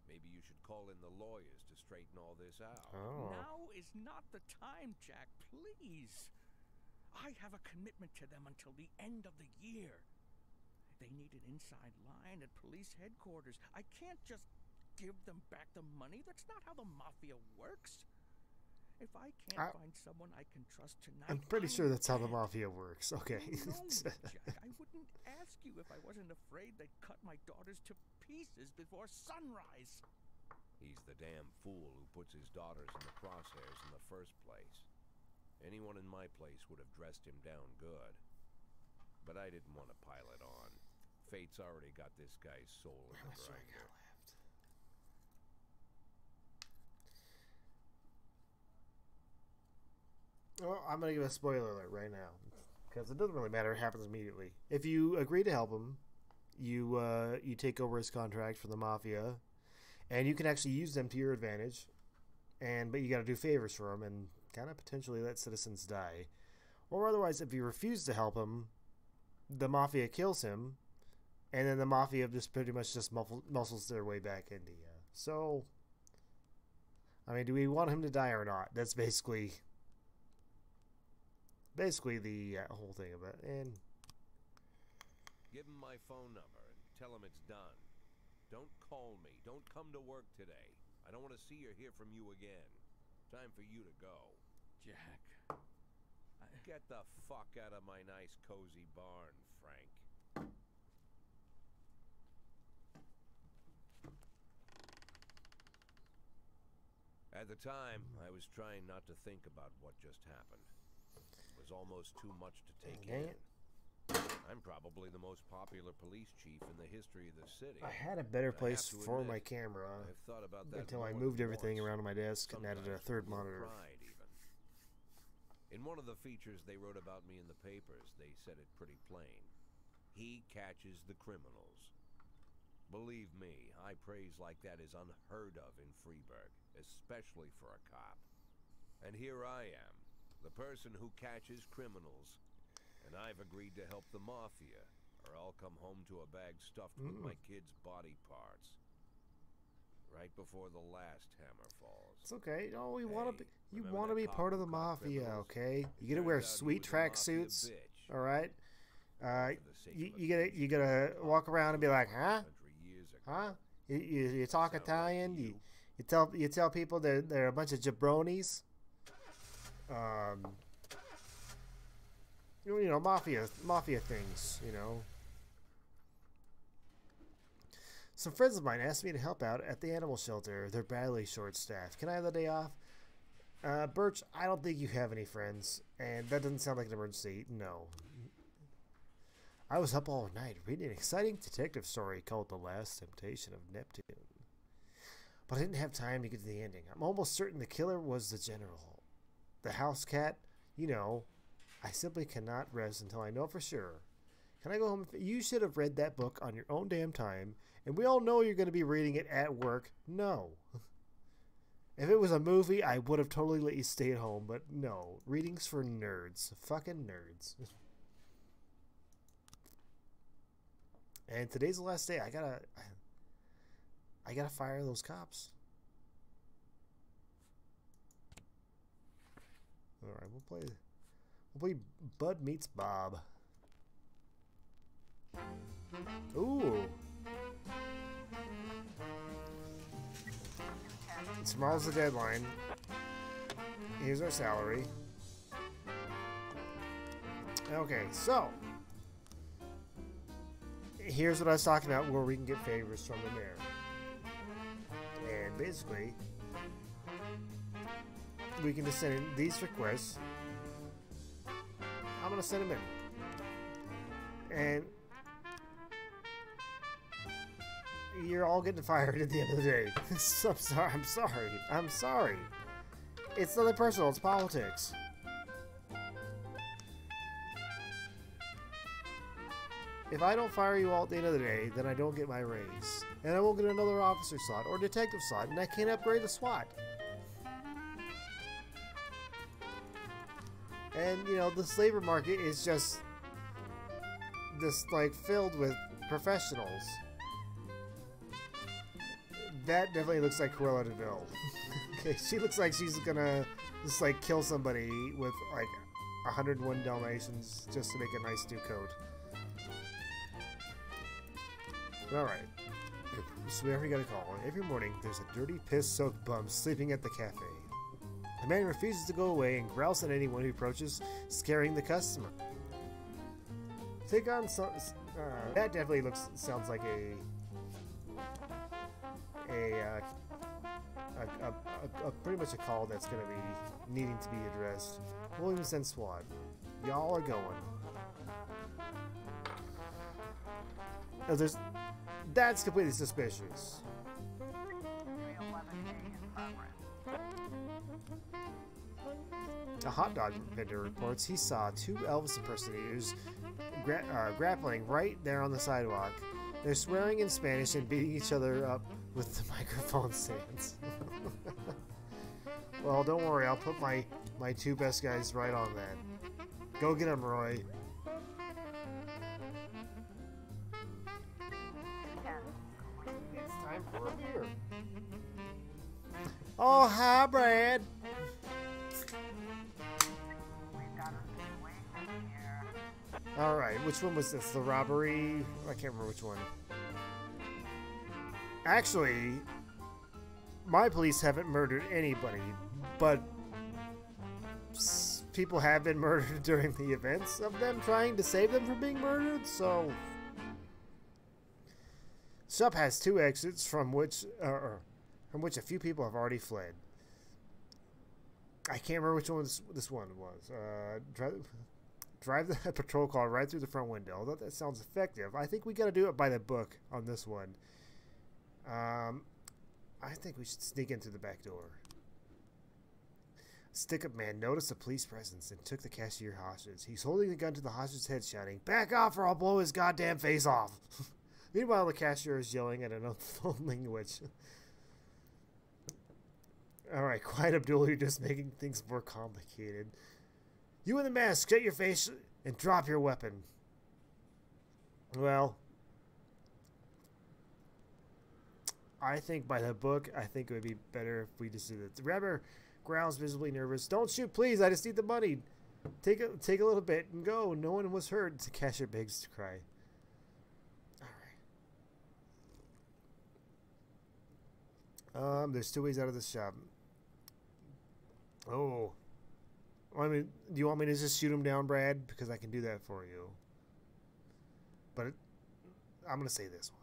Maybe you should call in the lawyers to straighten all this out. Oh. Now is not the time, Jack, please. I have a commitment to them until the end of the year. They need an inside line at police headquarters. I can't just give them back the money. That's not how the mafia works. If I can't find someone I can trust tonight, I'm pretty sure that's how the dead. mafia works. Okay. You know me, Jack. I wouldn't ask you if I wasn't afraid they'd cut my daughters to pieces before sunrise. He's the damn fool who puts his daughters in the crosshairs in the first place. Anyone in my place would have dressed him down good. But I didn't want to pile it on. Fate's already got this guy's soul in the grinder. Well, I'm gonna give a spoiler alert right now, because it doesn't really matter. It happens immediately. If you agree to help him, you take over his contract for the mafia, and you can actually use them to your advantage. But you got to do favors for him and kind of potentially let citizens die. Or otherwise, if you refuse to help him, the mafia kills him, and then the mafia just pretty much just muscles their way back into you. So, I mean, do we want him to die or not? That's basically the whole thing of it. And Give him my phone number and tell him it's done. Don't call me. Don't come to work today. I don't want to see or hear from you again. Time for you to go. Jack, Get the fuck out of my nice cozy barn, Frank. At the time, I was trying not to think about what just happened. It was almost too much to take in. I'm probably the most popular police chief in the history of the city. I had a better I place have to for admit, my camera I've thought about that until I more moved than everything once. around on my desk and added a Sometimes third with monitor. pride, even. In one of the features they wrote about me in the papers, they said it pretty plain. He catches the criminals. Believe me, high praise like that is unheard of in Freeburg, especially for a cop. And here I am, the person who catches criminals, and I've agreed to help the mafia, or I'll come home to a bag stuffed with my kids' body parts. Right before the last hammer falls. It's okay. Oh, we want to be. You remember want to that be cop part of who the caught mafia, criminals? okay? You get to Turns wear out he sweet was a track mafia suits. bitch. All right. For the sake of You gotta walk around and be like, huh? 100 years ago. Huh? You talk Sound like Italian. you? You tell people they're a bunch of jabronis. You know, mafia things. You know. Some friends of mine asked me to help out at the animal shelter. They're badly short-staffed. Can I have the day off? Birch, I don't think you have any friends, and that doesn't sound like an emergency. No. I was up all night reading an exciting detective story called The Last Temptation of Neptune. But I didn't have time to get to the ending. I'm almost certain the killer was the general. The house cat, you know, I simply cannot rest until I know for sure. Can I go home? You should have read that book on your own damn time, and we all know you're going to be reading it at work. No. If it was a movie, I would have totally let you stay at home, but no. Reading's for nerds. Fucking nerds. And today's the last day. I gotta fire those cops. All right, we'll play Bud Meets Bob. Ooh. Tomorrow's the deadline. Here's our salary. Okay, so here's what I was talking about where we can get favors from the mayor. And basically, we can just send in these requests. I'm gonna send them in. And you're all getting fired at the end of the day. So I'm sorry. It's nothing personal, it's politics. If I don't fire you all at the end of the day, then I don't get my raise. And I won't get another officer slot or detective slot, and I can't upgrade the SWAT. And, you know, this labor market is just like filled with professionals. That definitely looks like Cruella de Vil. Okay, she looks like she's gonna just like kill somebody with like 101 Dalmatians just to make a nice new coat. Alright. So we already got a call. Every morning there's a dirty, piss-soaked bum sleeping at the cafe. The man refuses to go away and growls at anyone who approaches, scaring the customer. Take on some. That definitely sounds like a pretty much a call that's going to be needing to be addressed. Williams and SWAT, y'all are going. Oh, that's completely suspicious. A hot dog vendor reports he saw two Elvis impersonators grappling right there on the sidewalk. They're swearing in Spanish and beating each other up with the microphone stands. Well, don't worry, I'll put my two best guys right on that. Go get them, Roy. It's time for a beer. Oh, hi, Brad. Alright, which one was this? The robbery? I can't remember which one. Actually, my police haven't murdered anybody, but people have been murdered during the events of them trying to save them from being murdered, so... Shop has two exits from which a few people have already fled. I can't remember which one this one was. Drive the patrol car right through the front window. Although that sounds effective, I think we got to do it by the book on this one. I think we should sneak in through the back door. Stick-up man noticed a police presence and took the cashier hostage. He's holding the gun to the hostage's head, shouting, "Back off or I'll blow his goddamn face off!" Meanwhile, the cashier is yelling in an unknown language. Alright, quiet Abdul, you're just making things more complicated. You in the mask, shut your face and drop your weapon. Well, I think by the book, I think it would be better if we just did it. The rapper growls, visibly nervous. Don't shoot, please, I just need the money. Take a little bit and go. No one was hurt. The cashier begs to cry. Alright. There's 2 ways out of this shop. Oh. I mean, do you want me to just shoot him down, Brad? Because I can do that for you. But I'm going to say this one.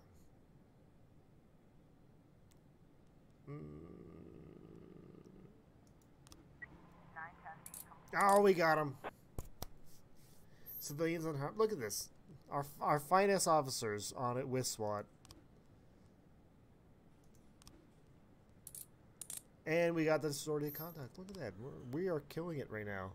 Oh, we got him. Civilians unharmed. Look at this. Our finest officers on it with SWAT. And we got the sorority contact. Look at that. We are killing it right now.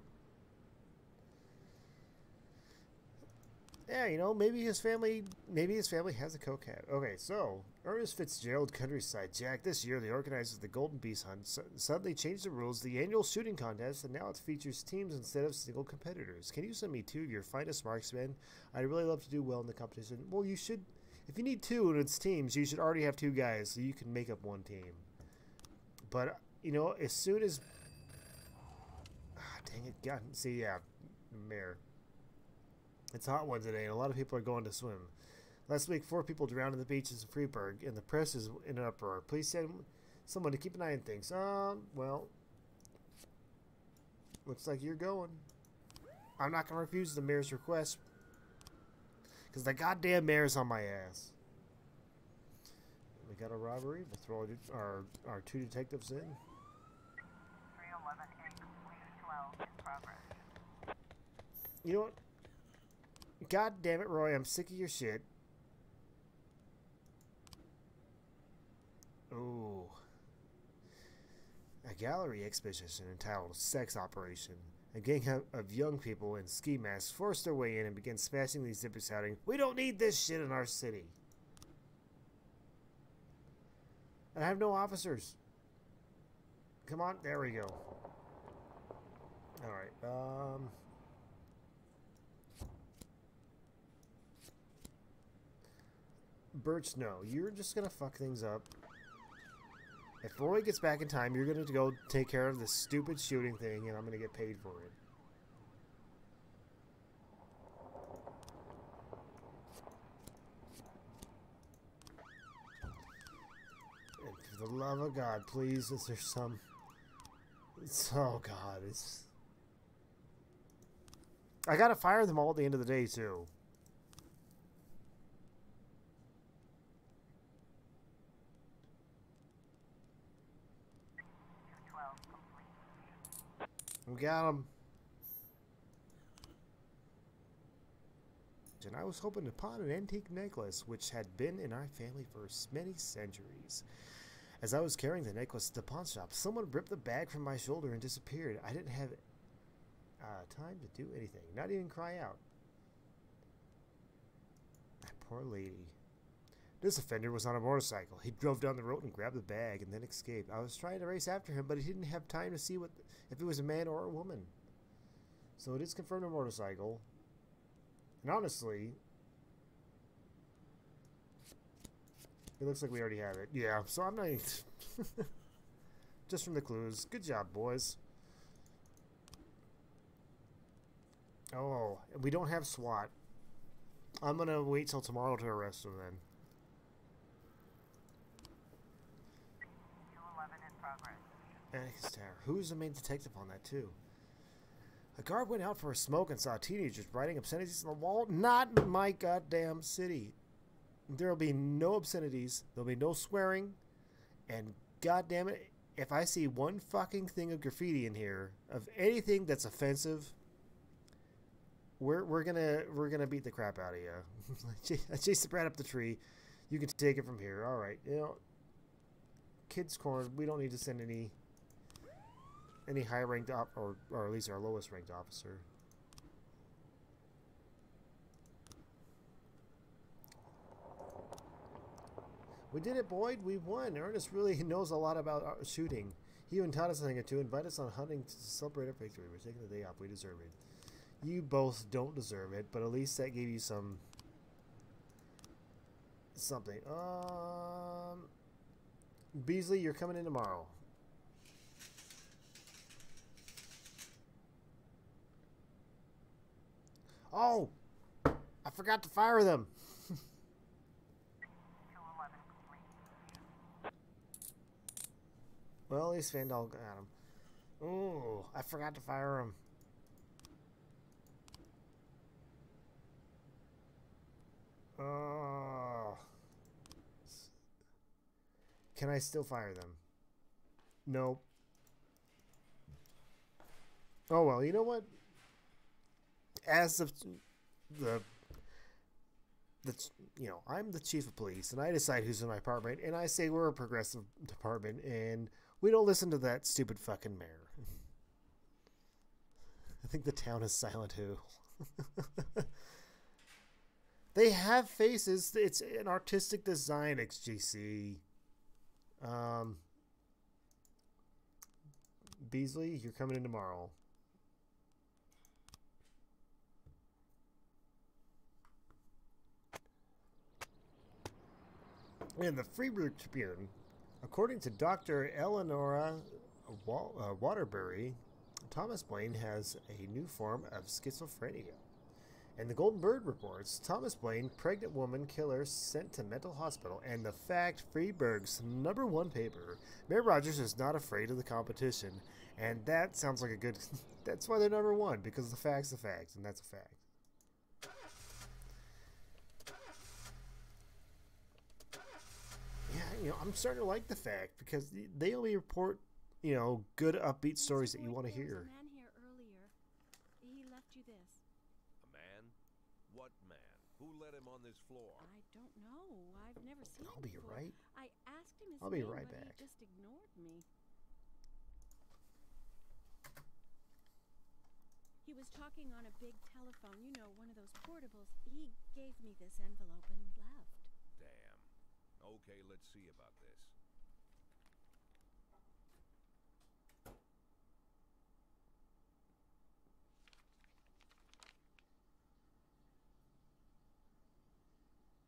Yeah, you know, maybe his family has a coke hat. Okay, so Ernest Fitzgerald Countryside Jack. This year, the organizers of the Golden Beast Hunt suddenly changed the rules of the annual shooting contest, and now it features teams instead of single competitors. Can you send me 2 of your finest marksmen? I'd really love to do well in the competition. Well, you should. If you need 2 and it's teams, you should already have 2 guys, so you can make up 1 team. But you know, as soon as dang it, God, see, yeah, mayor. It's a hot one today, and a lot of people are going to swim. Last week, 4 people drowned in the beaches of Freeburg, and the press is in an uproar. Please send someone to keep an eye on things. Well, looks like you're going. I'm not going to refuse the mayor's request, because the goddamn mayor's on my ass. We got a robbery. We'll throw our 2 detectives in. 311A, complete 12 in progress. You know what? God damn it, Roy, I'm sick of your shit. Ooh. A gallery exposition entitled Sex Operation. A gang of young people in ski masks forced their way in and began smashing these zippers, shouting, "We don't need this shit in our city." I have no officers. Come on, there we go. Alright, Birch, no. You're just gonna fuck things up. If Roy gets back in time, you're gonna go take care of this stupid shooting thing, and I'm gonna get paid for it. And for the love of God, please, is there some... Oh, God, it's... I gotta fire them all at the end of the day, too. We got him. And I was hoping to pawn an antique necklace which had been in our family for many centuries. As I was carrying the necklace to the pawn shop, someone ripped the bag from my shoulder and disappeared. I didn't have time to do anything, not even cry out. That poor lady. This offender was on a motorcycle. He drove down the road and grabbed the bag and then escaped. I was trying to race after him, but he didn't have time to see if it was a man or a woman. So it is confirmed a motorcycle. And honestly, it looks like we already have it. Yeah, so I'm not... Just from the clues. Good job, boys. Oh, we don't have SWAT. I'm going to wait till tomorrow to arrest him then. 211 in progress. Annex Tower. Who's the main detective on that, too? A guard went out for a smoke and saw teenagers writing obscenities on the wall. Not in my goddamn city. There'll be no obscenities. There'll be no swearing. And goddamn it, if I see one fucking thing of graffiti in here, of anything that's offensive, we're gonna beat the crap out of you. I chased the brat up the tree. You can take it from here. All right, you know, Kids Corner. We don't need to send any high-ranked or at least our lowest-ranked officer. We did it, Boyd. We won. Ernest really knows a lot about shooting. He even taught us a thing or two. Invite us on hunting to celebrate our victory. We're taking the day off. We deserve it. You both don't deserve it, but at least that gave you some... something. Beasley, you're coming in tomorrow. Oh! I forgot to fire them. 211 complete. Well, at least Vandal got him. Oh, I forgot to fire him. Oh. Can I still fire them? Nope. Oh, well, you know what? As of I'm the chief of police, and I decide who's in my department, and I say we're a progressive department, and we don't listen to that stupid fucking mayor. I think the town is silent who. They have faces. It's an artistic design, XGC. Beasley, you're coming in tomorrow. In the Freeburg Tribune, according to Dr. Eleonora Waterbury, Thomas Blaine has a new form of schizophrenia. And the Golden Bird reports Thomas Blaine, pregnant woman killer sent to mental hospital. And the fact, Freeburg's #1 paper, Mayor Rogers is not afraid of the competition. And that sounds like a good... that's why they're #1, because the fact's a fact, and that's a fact. Yeah, I'm starting to like the fact, because they only report, good upbeat stories that you want to hear. There was a man here earlier. He left you this. A man? What man? Who let him on this floor? I don't know. I've never seen I'll him be before. right. I asked him his I'll be name, right but back. he just ignored me. He was talking on a big telephone, one of those portables. He gave me this envelope and left. Damn. Okay, let's see about this.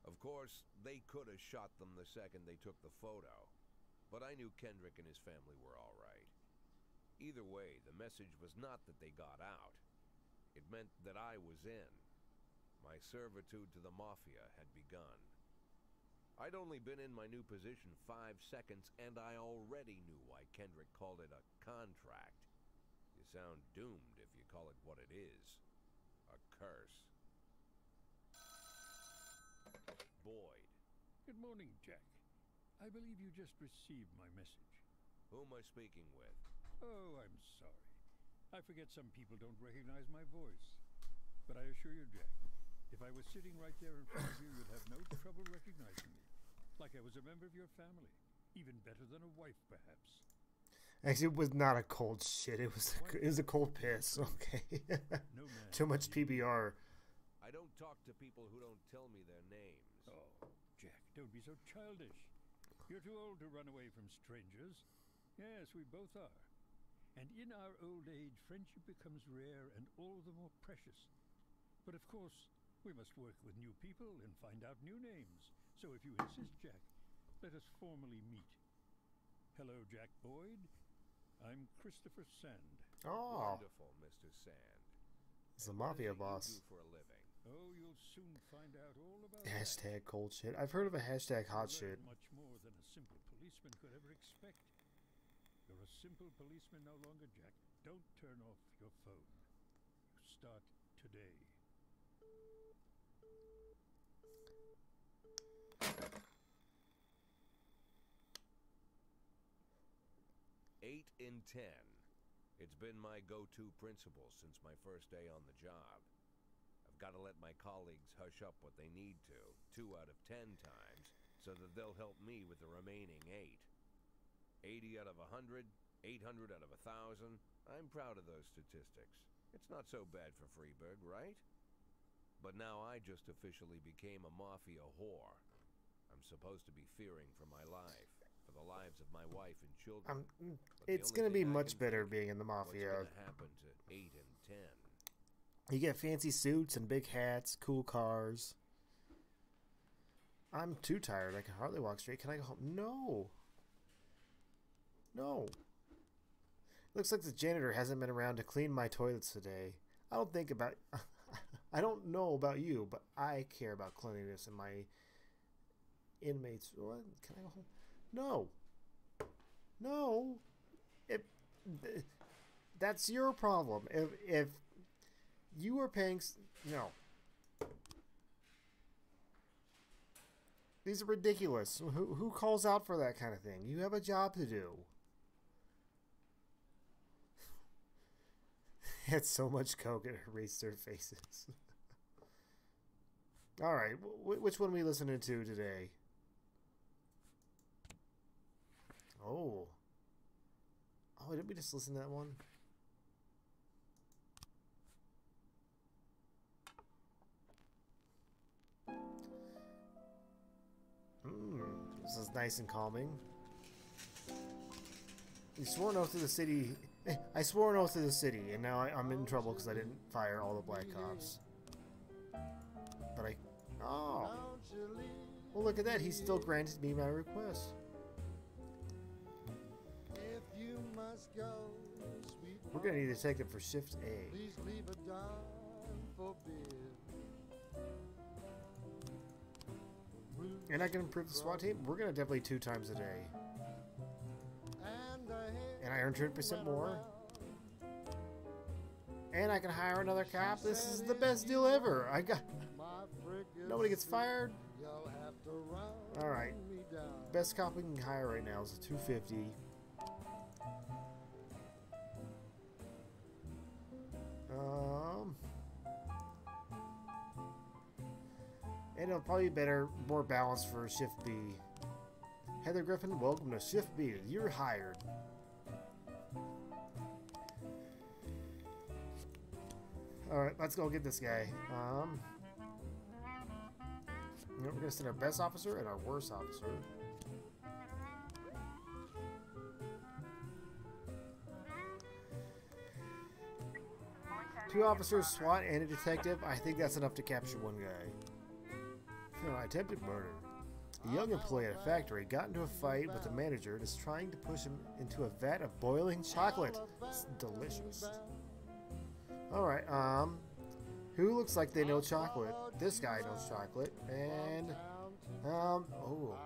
Of course, they could have shot them the second they took the photo, but I knew Kendrick and his family were all right. Either way, the message was not that they got out. It meant that I was in. My servitude to the Mafia had begun. I'd only been in my new position 5 seconds, and I already knew why Kendrick called it a contract. You sound doomed if you call it what it is. A curse. Boyd. Good morning, Jack. I believe you just received my message. Who am I speaking with? Oh, I'm sorry. I forget some people don't recognize my voice. But I assure you, Jack, if I was sitting right there in front of you, you'd have no trouble recognizing me. Like I was a member of your family. Even better than a wife, perhaps. Actually, it was not a cold shit. It was a cold piss. Okay. No man. Too much PBR. I don't talk to people who don't tell me their names. Oh, Jack, don't be so childish. You're too old to run away from strangers. Yes, we both are. And in our old age, friendship becomes rare and all the more precious. But of course, we must work with new people and find out new names. So if you insist, Jack, let us formally meet. Hello, Jack Boyd. I'm Christopher Sand. Oh, Wonderful, Mr. Sand. it's the Mafia What boss. is it you do for a living? Oh, you'll soon find out all about Hashtag cold shit. I've heard of a hashtag hot shit. Much more than a simple policeman could ever expect. You're a simple policeman no longer, Jack. Don't turn off your phone. You start today. 8 in 10. It's been my go-to principle since my first day on the job. I've got to let my colleagues hush up what they need to, 2 out of 10 times, so that they'll help me with the remaining 8. 80 out of 100, 800 out of 1,000. I'm proud of those statistics. It's not so bad for Freeburg, right? But now I just officially became a Mafia whore. I'm supposed to be fearing for my life, for the lives of my wife and children. But the It's only gonna be thing I much can better think, being in the what's mafia. gonna happen to 8 and 10? You get fancy suits and big hats, cool cars. I'm too tired. I can hardly walk straight. Can I go home? No. No. Looks like the janitor hasn't been around to clean my toilets today. I don't think about... I don't know about you, but I care about cleanliness in my inmates. What? Can I go home? No. No. That's your problem. If you are paying... No. These are ridiculous. Who calls out for that kind of thing? You have a job to do. Had so much coke it erased their faces. Alright, which one are we listening to today? Oh. Oh, didn't we just listen to that one? This is nice and calming. You swore an oath to the city. I swore an oath to the city, and now I'm in trouble because I didn't fire all the black cops. But I... Oh! Well, look at that. He still granted me my request. We're going to need a detective for Shift A. And I can improve the SWAT team? We're going to definitely 2 times a day. And I earn 20% more. And I can hire another cop. This is the best deal ever. Nobody gets fired. Alright. Best cop we can hire right now is a 250. And it'll probably be better, more balanced for Shift B. Heather Griffin, welcome to Shift B. You're hired. Alright, let's go get this guy. You know, we're gonna send our best officer and our worst officer. Two officers, SWAT, and a detective. I think that's enough to capture one guy. Attempted murder. A young employee at a factory got into a fight with the manager and is trying to push him into a vat of boiling chocolate. It's delicious. Alright, who looks like they know chocolate? This guy knows chocolate. And, oh.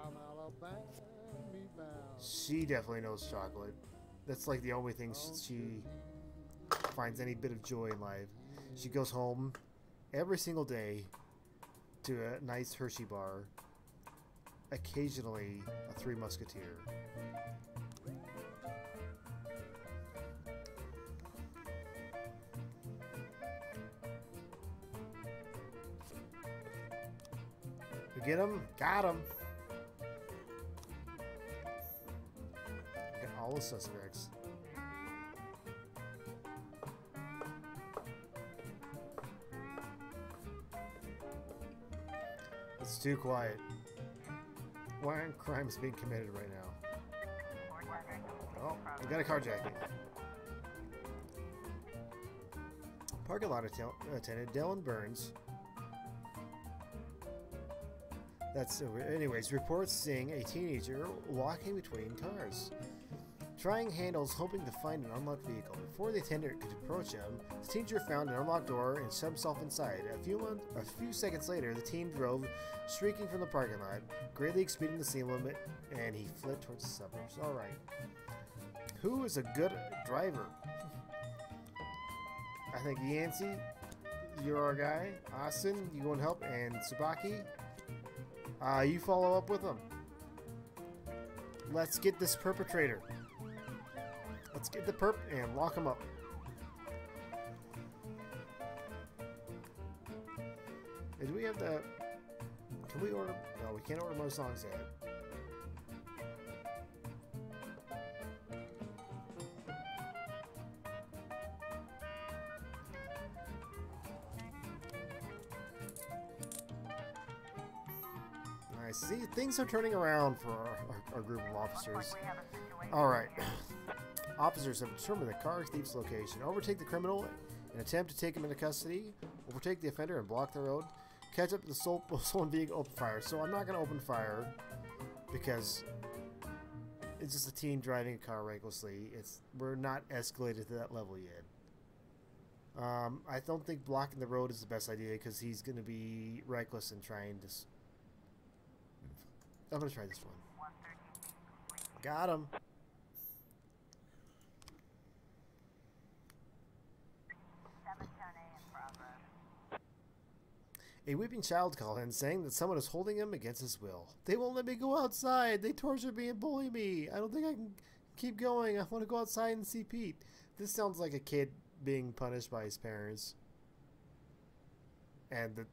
She definitely knows chocolate. That's like the only thing she finds any bit of joy in life. She goes home every single day to a nice Hershey bar, occasionally a Three Musketeer. We get him? Got him! Got all the suspects. It's too quiet. Why aren't crimes being committed right now? Oh, we got a carjacking. Parking lot attendant Dylan Burns. Anyways, reports seeing a teenager walking between cars, trying handles, hoping to find an unlocked vehicle. Before the attendant could approach him, the teenager found an unlocked door and shoved himself inside. A few seconds later, the teen drove, shrieking from the parking lot, greatly exceeding the speed limit, and he fled towards the suburbs. Alright. Who is a good driver? I think Yancey, you're our guy. Austin, you go and help. And Tsubaki, you follow up with him. Let's get this perpetrator. Let's get the perp and lock him up. Do we have the... Can we order... No, we can't order more songs yet. I see things are turning around for our group of officers. Alright. Officers have determined the car thief's location. Overtake the criminal and attempt to take him into custody. Overtake the offender and block the road. Catch up to the stolen vehicle, open fire. So I'm not going to open fire because it's just a teen driving a car recklessly. We're not escalated to that level yet. I don't think blocking the road is the best idea because he's going to be reckless and trying to... I'm going to try this one. Got him. A weeping child called in saying that someone is holding him against his will. They won't let me go outside. They torture me and bully me. I don't think I can keep going. I want to go outside and see Pete. This sounds like a kid being punished by his parents. And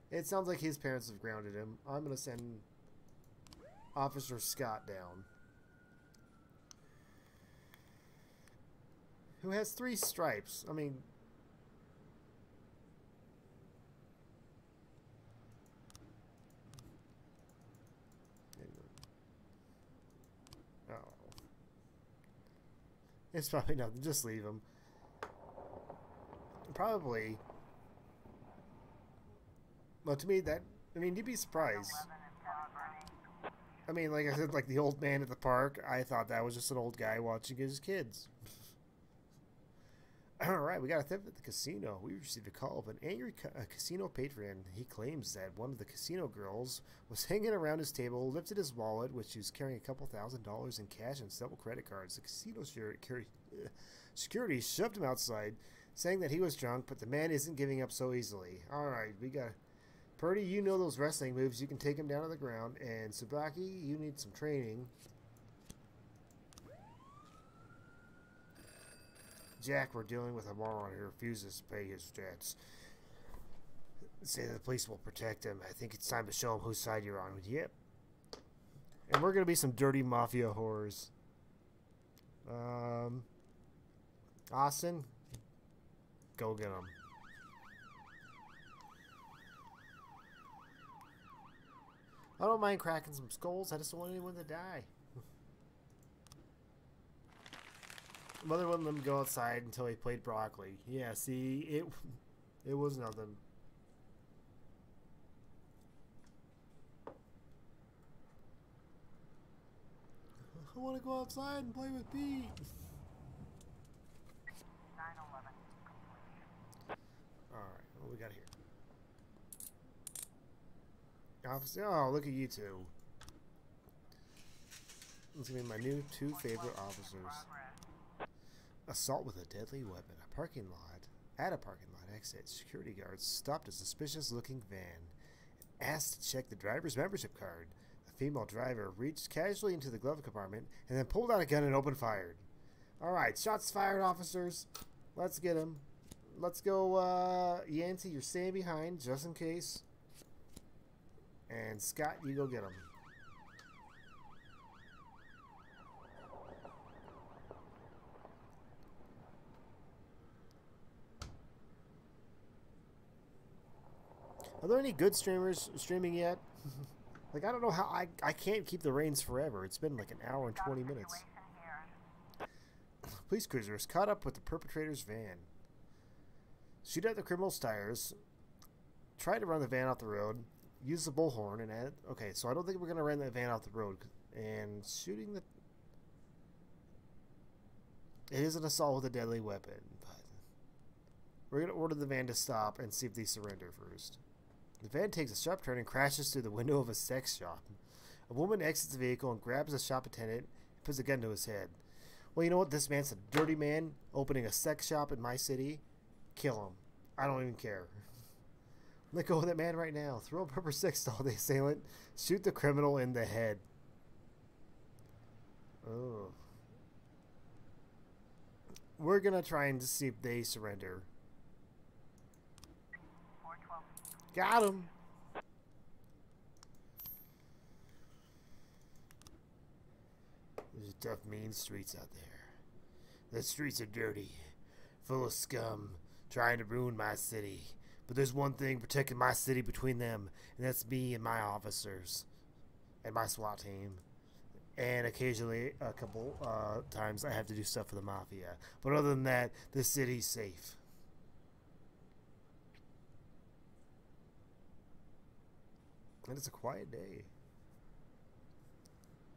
it sounds like his parents have grounded him. I'm going to send Officer Scott down. Who has 3 stripes. I mean... It's probably nothing. Just leave him. Probably. Well, to me, you'd be surprised. I mean, like I said, like the old man at the park, I thought that was just an old guy watching his kids. Alright, we got a theft at the casino. We received a call of an angry casino patron. He claims that one of the casino girls was hanging around his table, lifted his wallet, which he was carrying a couple $1,000s in cash and several credit cards. The casino security shoved him outside, saying that he was drunk, but the man isn't giving up so easily. Alright, we got... Purdy, you know those wrestling moves. You can take him down to the ground. And Tsubaki, you need some training. Jack, we're dealing with a moron who refuses to pay his debts. Say that the police will protect him. I think it's time to show him whose side you're on. Yep. And we're going to be some dirty mafia whores. Austin, go get him. I don't mind cracking some skulls. I just don't want anyone to die. Mother wouldn't let him go outside until he played broccoli. Yeah, see, it was nothing. I want to go outside and play with Pete. 911. Alright, what we got here? Officer, oh, look at you two. This is going to be my new 2 favorite officers. Assault with a deadly weapon. At a parking lot exit, security guards stopped a suspicious-looking van and asked to check the driver's membership card. The female driver reached casually into the glove compartment and then pulled out a gun and opened fire. Alright, shots fired, officers. Let's get him. Let's go, Yancey, you're staying behind just in case. And Scott, you go get him. Are there any good streamers streaming yet? Like, I don't know how I can't keep the reins forever. It's been like an hour and 20 minutes. Police cruisers caught up with the perpetrator's van. Shoot out the criminal's tires. Try to run the van off the road. Use the bullhorn and add... Okay, so I don't think we're going to run that van off the road. And shooting the... It is an assault with a deadly weapon. But we're going to order the van to stop and see if they surrender first. The van takes a sharp turn and crashes through the window of a sex shop. A woman exits the vehicle and grabs a shop attendant and puts a gun to his head. Well, you know what? This man's a dirty man opening a sex shop in my city. Kill him. I don't even care. Let go of that man right now. Throw a pepper sex doll at the assailant. Shoot the criminal in the head. Oh. We're going to try and see if they surrender. Got him. There's tough, mean streets out there. The streets are dirty, full of scum, trying to ruin my city. But there's one thing protecting my city between them, and that's me and my officers and my SWAT team. And occasionally, a couple times, I have to do stuff for the mafia. But other than that, the city's safe. And it's a quiet day.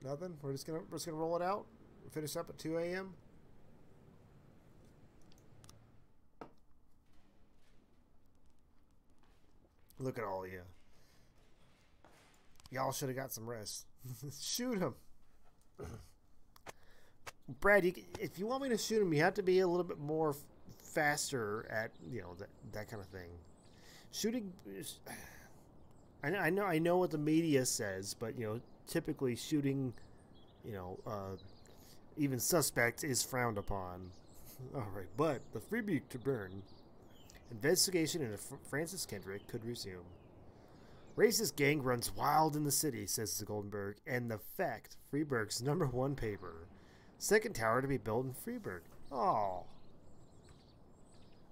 Nothing. We're just gonna roll it out. We'll finish up at 2 a.m. Look at all of you. Y'all should have got some rest. Shoot him. Brad, if you want me to shoot him, you have to be a little bit more faster at, you know, that kind of thing. Shooting, I know what the media says, but, you know, typically shooting, you know, even suspects is frowned upon. All right, but the freebie to burn. Investigation into Francis Kendrick could resume. Racist gang runs wild in the city, says the Goldenberg, and the fact, Freeburg's #1 paper. Second tower to be built in Freeburg. Oh.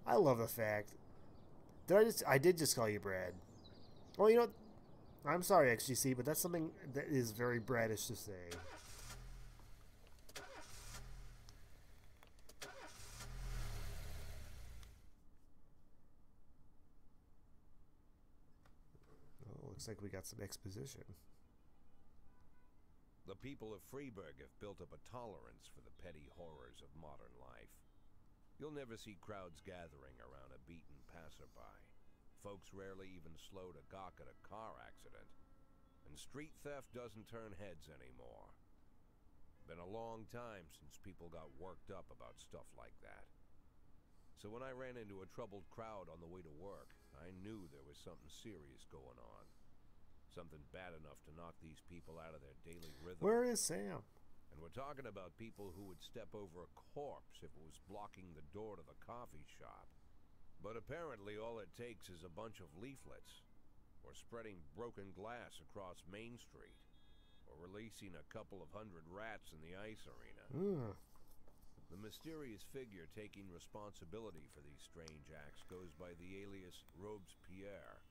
I love the fact. I did just call you Brad. Well, you know, I'm sorry, XGC, but that's something that is very Bradish to say. Looks like we got some exposition. The people of Freeburg have built up a tolerance for the petty horrors of modern life. You'll never see crowds gathering around a beaten passerby. Folks rarely even slow to gawk at a car accident. And street theft doesn't turn heads anymore. Been a long time since people got worked up about stuff like that. So when I ran into a troubled crowd on the way to work, I knew there was something serious going on. Something bad enough to knock these people out of their daily rhythm. Where is Sam? And we're talking about people who would step over a corpse if it was blocking the door to the coffee shop. But apparently all it takes is a bunch of leaflets, or spreading broken glass across Main Street, or releasing a couple of hundred rats in the ice arena. The mysterious figure taking responsibility for these strange acts goes by the alias Robespierre.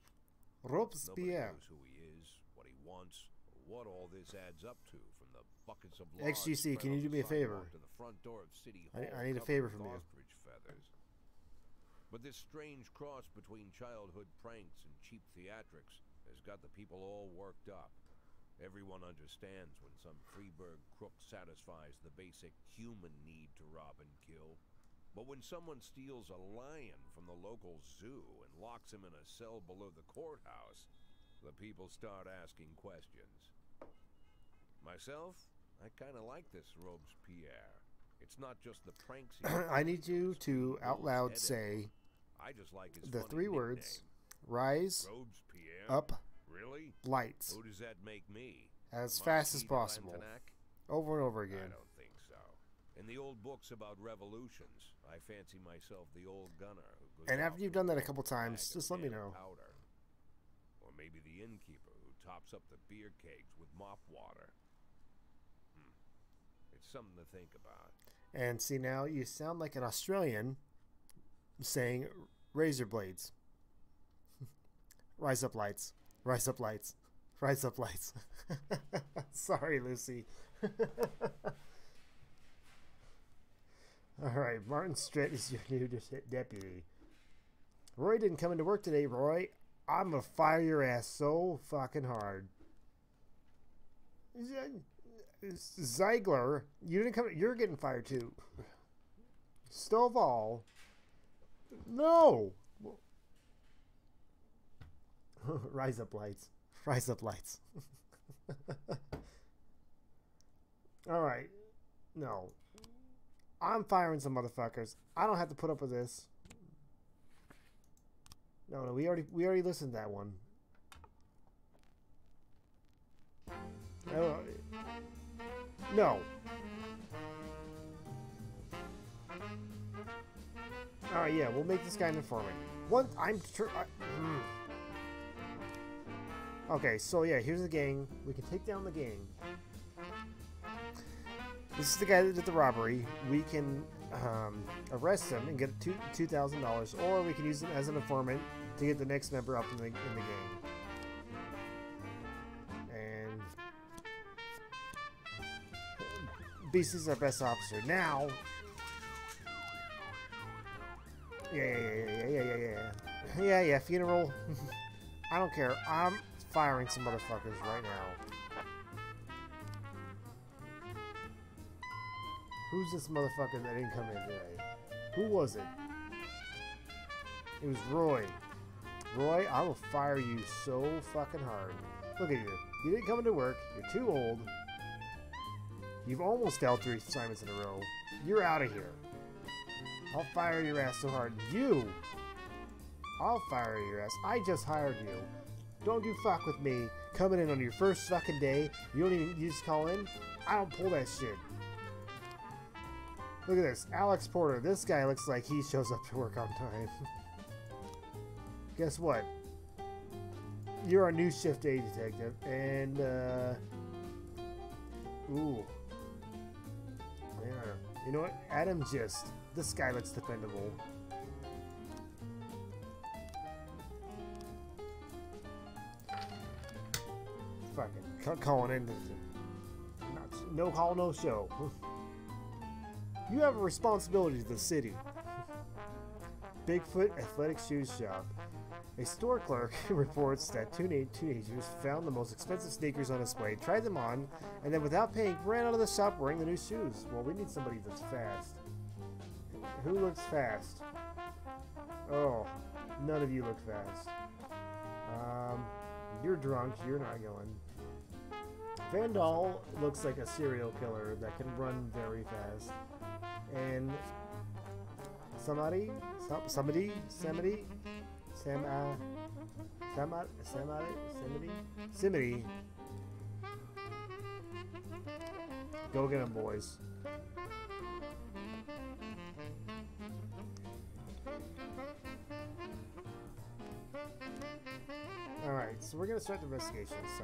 Robespierre. Nobody knows who he is, what he wants, or what all this adds up to, from the buckets of XGC, can you do me a favor? To the front door of City Hall, I need a favor from you. ostrich feathers. But this strange cross between childhood pranks and cheap theatrics has got the people all worked up. Everyone understands when some Freeburg crook satisfies the basic human need to rob and kill. But when someone steals a lion from the local zoo and locks him in a cell below the courthouse, the people start asking questions. Myself, I kind of like this Robespierre. It's not just the pranks. I need you to out loud say I just like his the funny 3 nickname. words: rise, Robespierre? up, Really? lights, Who does that make me? as fast as Marquis de possible, Lantenac? over and over I again. don't think so. In the old books about revolutions, I fancy myself the old gunner who goes And off after you've with done that a big couple times, bag of just let me canned know. Powder. Or maybe the innkeeper who tops up the beer kegs with mop water. It's something to think about. And see, now you sound like an Australian saying razor blades. Rise up lights. Rise up lights. Rise up lights. Sorry, Lucy. All right, Martin Stritt is your new deputy. Roy didn't come into work today, Roy. I'm gonna fire your ass so fucking hard. Ziegler, you didn't come. You're getting fired too. Stovall, no. Rise up, lights. Rise up, lights. All right, no. I'm firing some motherfuckers. I don't have to put up with this. No, we already listened to that one. Oh, no. All right, yeah, we'll make this guy an informant. Okay, so yeah, here's the gang. We can take down the gang. This is the guy that did the robbery. We can arrest him and get $2,000, or we can use him as an informant to get the next member up in the game. And Beastie's our best officer. Now, yeah, funeral. I don't care. I'm firing some motherfuckers right now. Who's this motherfucker that didn't come in today? Who was it? It was Roy. Roy, I will fire you so fucking hard. Look at you. You didn't come into work. You're too old. You've almost failed 3 assignments in a row. You're out of here. I'll fire your ass so hard. You! I'll fire your ass. I just hired you. Don't you fuck with me. Coming in on your first fucking day. You just call in? I don't pull that shit. Look at this. Alex Porter. This guy looks like he shows up to work on time. Guess what? You're our new shift A detective. And, ooh. Yeah. You know what? Adam Gist. This guy looks dependable. Fucking calling in. No call, no show. You have a responsibility to the city. Bigfoot Athletic Shoes Shop. A store clerk reports that two teenagers found the most expensive sneakers on display, tried them on, and then without paying ran out of the shop wearing the new shoes. Well, we need somebody that's fast. Who looks fast? Oh, none of you look fast. You're drunk. You're not going. Vandal looks like a serial killer that can run very fast. And Samadi, go get him, boys. Alright, so we're gonna start the investigation, so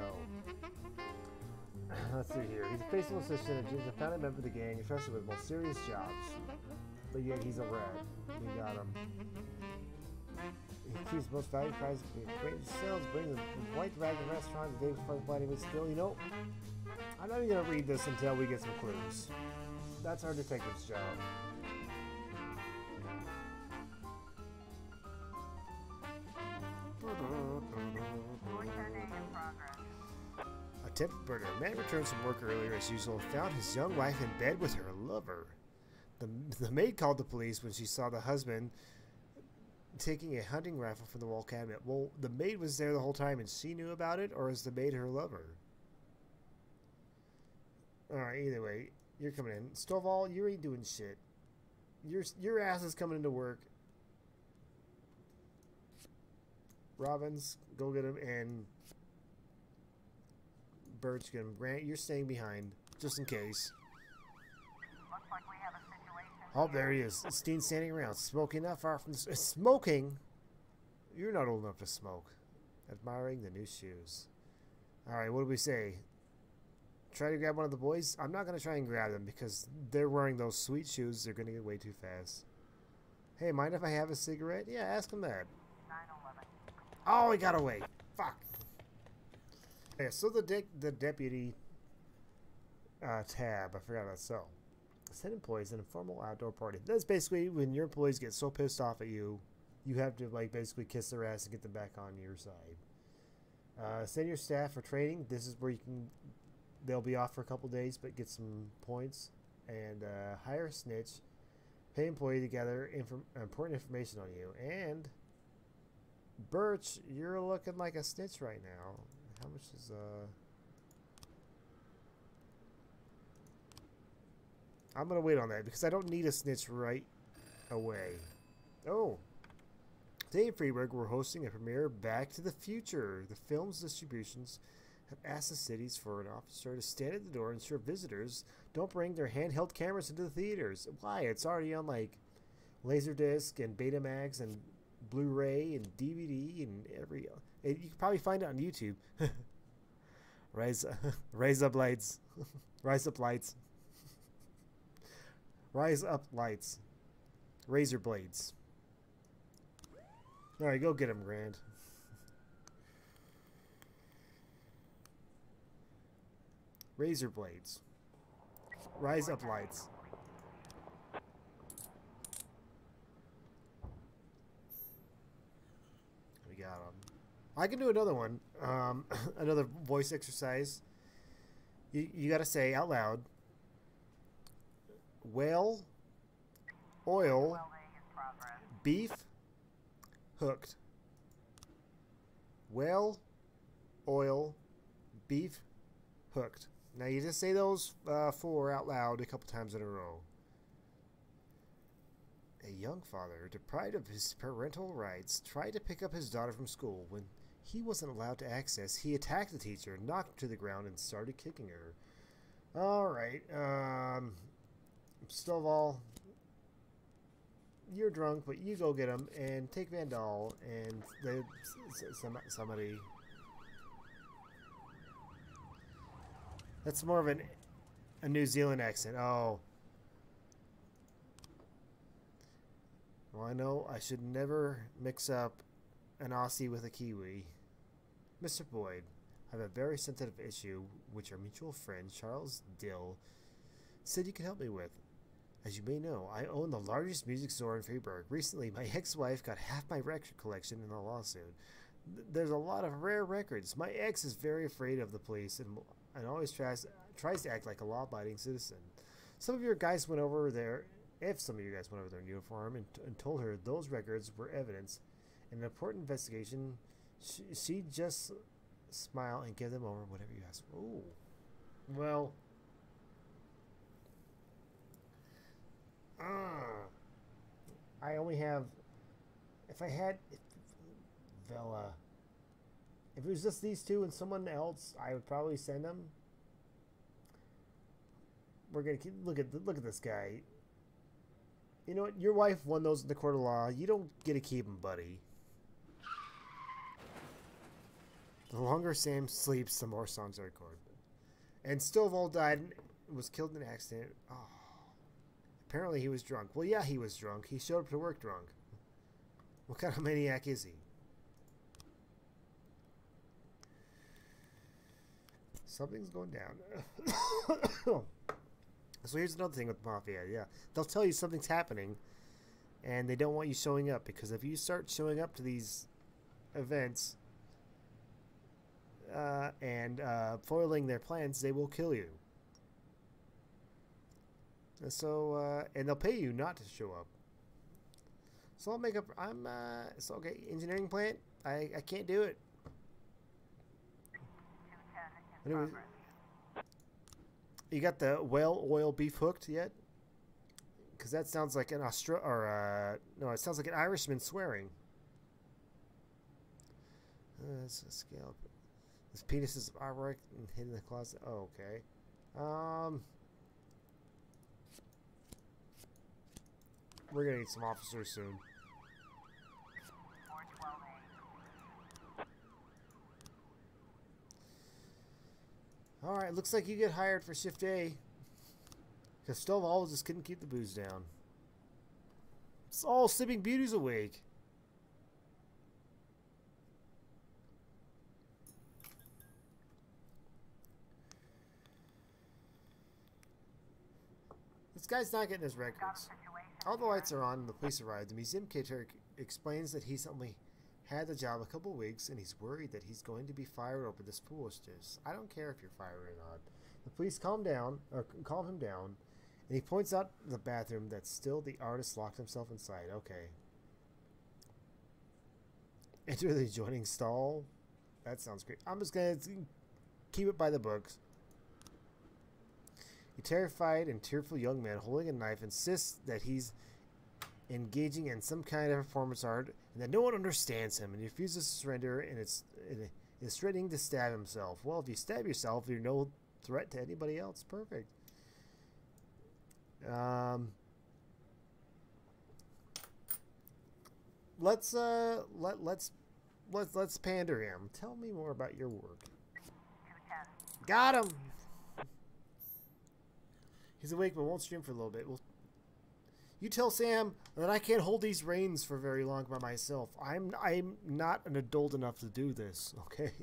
let's see here. He's a faithful assistant and a founding member of the gang, entrusted with most serious jobs. But yet he's a rat. We got him. He keeps most valued prize of great sales, bringing the white dragon restaurant the day before the fighting was still. You know, I'm not even gonna read this until we get some clues. That's our detective's job. Attempted murder. A man returned from work earlier as usual, found his young wife in bed with her lover. The maid called the police when she saw the husband taking a hunting rifle from the wall cabinet. Well, the maid was there the whole time and she knew about it, or is the maid her lover? Alright, either way, you're coming in. Stovall, you ain't doing shit. Your ass is coming into work. Robbins, go get him, and Birch, get him. Grant, you're staying behind, just in case. Looks like we have a situation. Oh, there he is. Steen's standing around, smoking not far from the... Smoking? You're not old enough to smoke. Admiring the new shoes. Alright, what do we say? Try to grab one of the boys? I'm not going to try and grab them because they're wearing those sweet shoes. They're going to get way too fast. Hey, mind if I have a cigarette? Yeah, ask him that. 911. Oh, he got away. Fuck. Yeah, so the deputy tab, I forgot that. So, send employees an informal outdoor party. That's basically when your employees get so pissed off at you, you have to like basically kiss their ass and get them back on your side. Send your staff for training. This is where you can. They'll be off for a couple days, but get some points. And hire a snitch. Pay employee to gather important information on you. And Birch, you're looking like a snitch right now. How much is I'm gonna wait on that because I don't need a snitch right away. Oh, today in Freeburg we're hosting a premiere Back to the Future. The film's distributions have asked the cities for an officer to stand at the door and ensure visitors don't bring their handheld cameras into the theaters. Why? It's already on like Laserdisc and Betamax and Blu-ray and DVD and every. You can probably find it on YouTube. Rise up lights. Rise up lights. Rise up lights. Razor blades. Alright, go get him, Grand. Razor blades. Rise up lights. We got him. I can do another one. Another voice exercise. You gotta say out loud. Whale, oil, beef, hooked. Whale, oil, beef, hooked. Now you just say those four out loud a couple times in a row. A young father, deprived of his parental rights, tried to pick up his daughter from school. When he wasn't allowed to access, he attacked the teacher, knocked her to the ground, and started kicking her. Alright, Stovall, you're drunk, but you go get him, and take Vandal, and somebody... That's more of a New Zealand accent. Oh. Well, I know I should never mix up an Aussie with a Kiwi. Mr. Boyd, I have a very sensitive issue which our mutual friend, Charles Dill, said you could help me with. As you may know, I own the largest music store in Freiburg. Recently, my ex-wife got half my record collection in a lawsuit. There's a lot of rare records. My ex is very afraid of the police and always tries to act like a law-abiding citizen. Some of your guys went over there, if some of you guys went over there in uniform and told her those records were evidence in an important investigation, she'd just smile and give them over whatever you ask. Ooh. Well. I only have... If Vela... If it was just these two and someone else, I would probably send them. We're gonna keep, look at this guy. You know what? Your wife won those in the court of law. You don't get to keep them, buddy. The longer Sam sleeps, the more songs are recorded. And Stovall died and was killed in an accident. Oh. Apparently he was drunk. Well, yeah, he was drunk. He showed up to work drunk. What kind of maniac is he? Something's going down. So here's another thing with Mafia. Yeah, they'll tell you something's happening, and they don't want you showing up, because if you start showing up to these events and foiling their plans, they will kill you. And so, and they'll pay you not to show up. So I'll make up. It's okay. Engineering plant. I can't do it. Anyway, you got the whale oil beef hooked yet? Because that sounds like an no, it sounds like an Irishman swearing. Let's scale up. His penis is artwork and hidden in the closet. Oh, okay. We're gonna need some officers soon. Alright, looks like you get hired for shift A. Because Stovall just couldn't keep the booze down. It's all Sleeping Beauty's awake. This guy's not getting his records. All the lights are on and the police arrive. The museum caretaker explains that he's only had the job a couple of weeks and he's worried that he's going to be fired over this foolishness. I don't care if you're fired or not. The police calm him down, and he points out the bathroom that still the artist locked himself inside. Okay. Enter the adjoining stall. That sounds great. I'm just going to keep it by the books. A terrified and tearful young man holding a knife insists that he's engaging in some kind of performance art and that no one understands him, and he refuses to surrender and is threatening to stab himself. Well, if you stab yourself, you're no threat to anybody else. Perfect. Let's pander him. Tell me more about your work. Got him. He's awake but won't stream for a little bit. You tell Sam that I can't hold these reins for very long by myself. I'm not an adult enough to do this, okay?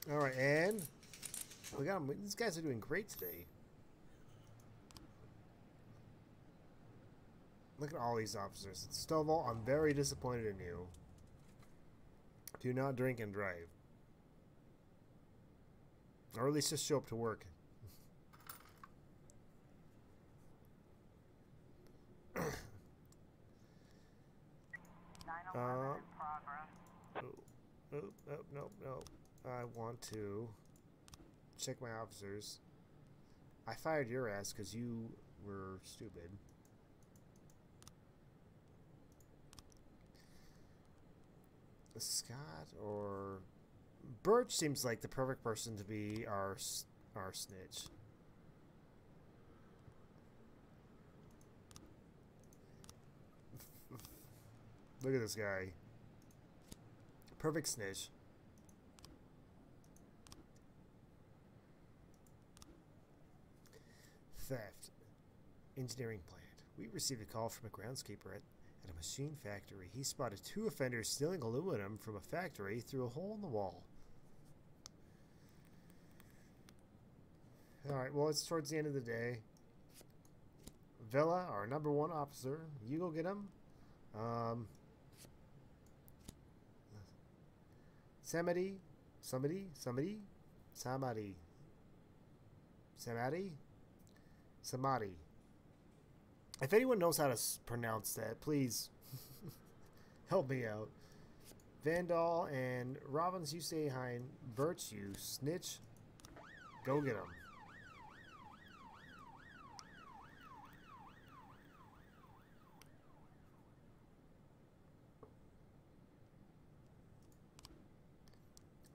Alright, and we got 'em. These guys are doing great today. Look at all these officers. Stovall, I'm very disappointed in you. Do not drink and drive. Or at least just show up to work. Nope. I want to check my officers. I fired your ass because you were stupid. Scott or Birch seems like the perfect person to be our snitch. Look at this guy. Perfect snitch. Theft. Engineering plant. We received a call from a groundskeeper at a machine factory. He spotted 2 offenders stealing aluminum from a factory through a hole in the wall. Alright, well, it's towards the end of the day. Villa, our number 1 officer. You go get him. Samadi. If anyone knows how to pronounce that, please help me out. Vandal and Robbins, you stay behind. Birch, you snitch. Go get him.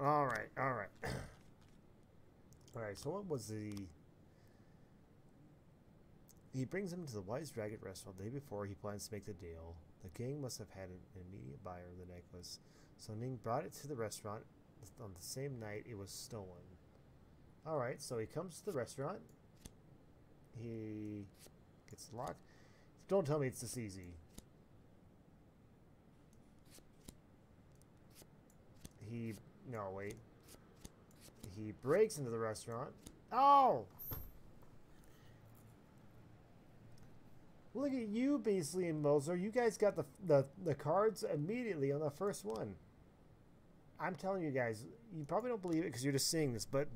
Alright. Alright, so what was the... He brings him to the Wise Dragon restaurant the day before he plans to make the deal. The gang must have had an immediate buyer of the necklace, so Ning brought it to the restaurant on the same night it was stolen. Alright, so he comes to the restaurant. He gets locked. Don't tell me it's this easy. No, wait. He breaks into the restaurant. Oh! Look at you, Beasley and Moser. You guys got the cards immediately on the first one. I'm telling you guys, you probably don't believe it because you're just seeing this, but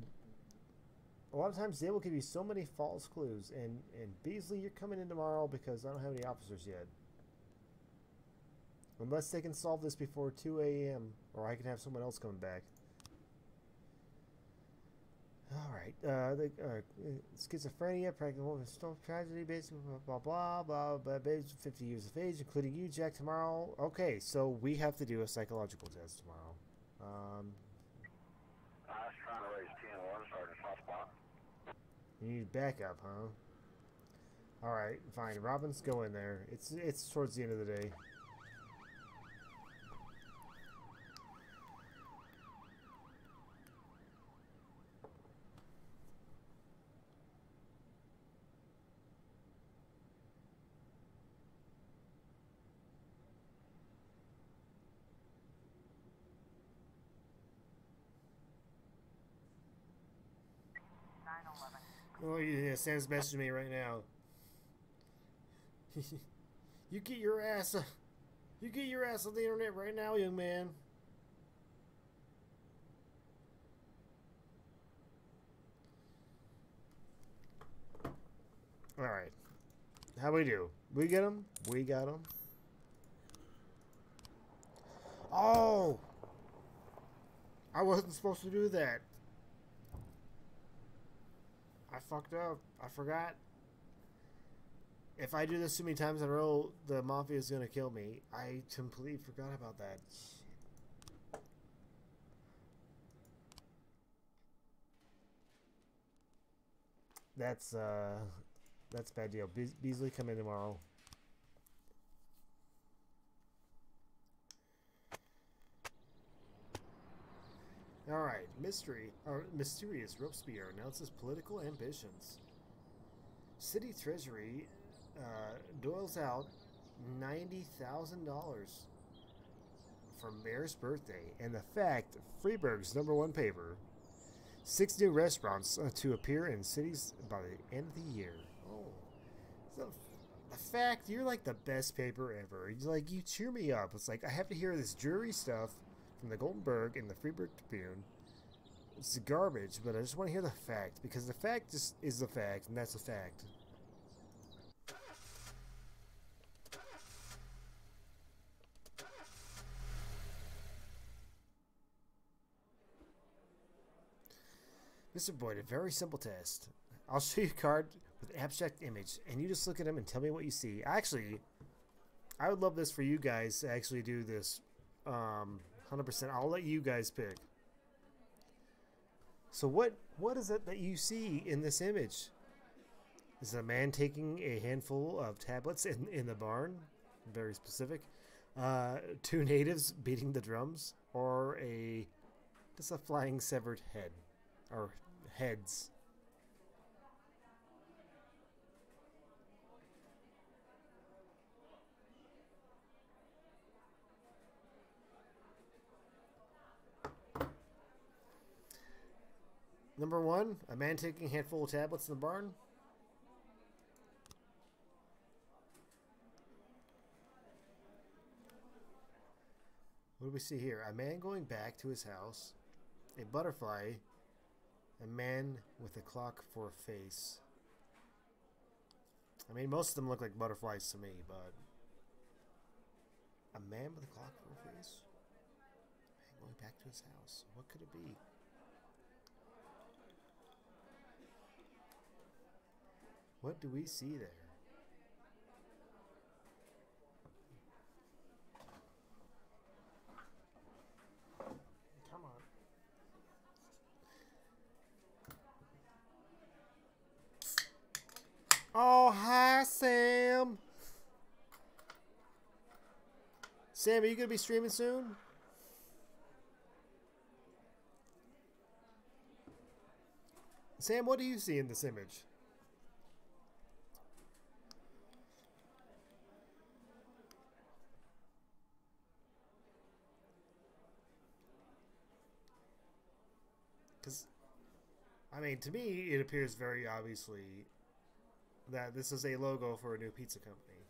a lot of times they will give you so many false clues. And Beasley, you're coming in tomorrow because I don't have any officers yet. Unless they can solve this before 2 a.m. or I can have someone else coming back. Alright, schizophrenia, practical tragedy, basically, blah, blah, blah, blah, blah, 50 years of age, including you, Jack, tomorrow. Okay, so we have to do a psychological test tomorrow. I was trying to raise 10-1, Sergeant Softspot. You need backup, huh? Alright, fine. Robbins, go in there. It's towards the end of the day. Oh yeah, Sam's messaging me right now. You get your ass on the internet right now, young man. All right, how we do? We get him. We got him. Oh, I wasn't supposed to do that. I fucked up. I forgot. If I do this too many times in a row, the mafia is gonna kill me. I completely forgot about that. That's a bad deal. Beasley, come in tomorrow. Alright, mysterious Robespierre announces political ambitions. City Treasury doles out $90,000 for Mayor's birthday. And the fact, Freiburg's #1 paper. 6 new restaurants to appear in cities by the end of the year. Oh. So, the fact, you're like the best paper ever. Like, you cheer me up. It's like, I have to hear this dreary stuff from the Golden Berg and the Freiburg Tribune. It's garbage, but I just want to hear the fact, because the fact just is the fact, and that's a fact. Mr. Boyd, a very simple test. I'll show you a card with abstract image, and you just look at them and tell me what you see. Actually, I would love this for you guys to actually do this 100%. I'll let you guys pick. So what is it that you see in this image? Is it a man taking a handful of tablets in the barn? Very specific. 2 natives beating the drums, or just a flying severed head, or heads. Number 1, a man taking a handful of tablets in the barn. What do we see here? A man going back to his house, a butterfly, a man with a clock for a face. I mean, most of them look like butterflies to me, but a man with a clock for a face? A man going back to his house. What could it be? What do we see there? Come on. Oh, hi, Sam. Sam, are you going to be streaming soon? Sam, what do you see in this image? Because, I mean, to me, it appears very obviously that this is a logo for a new pizza company.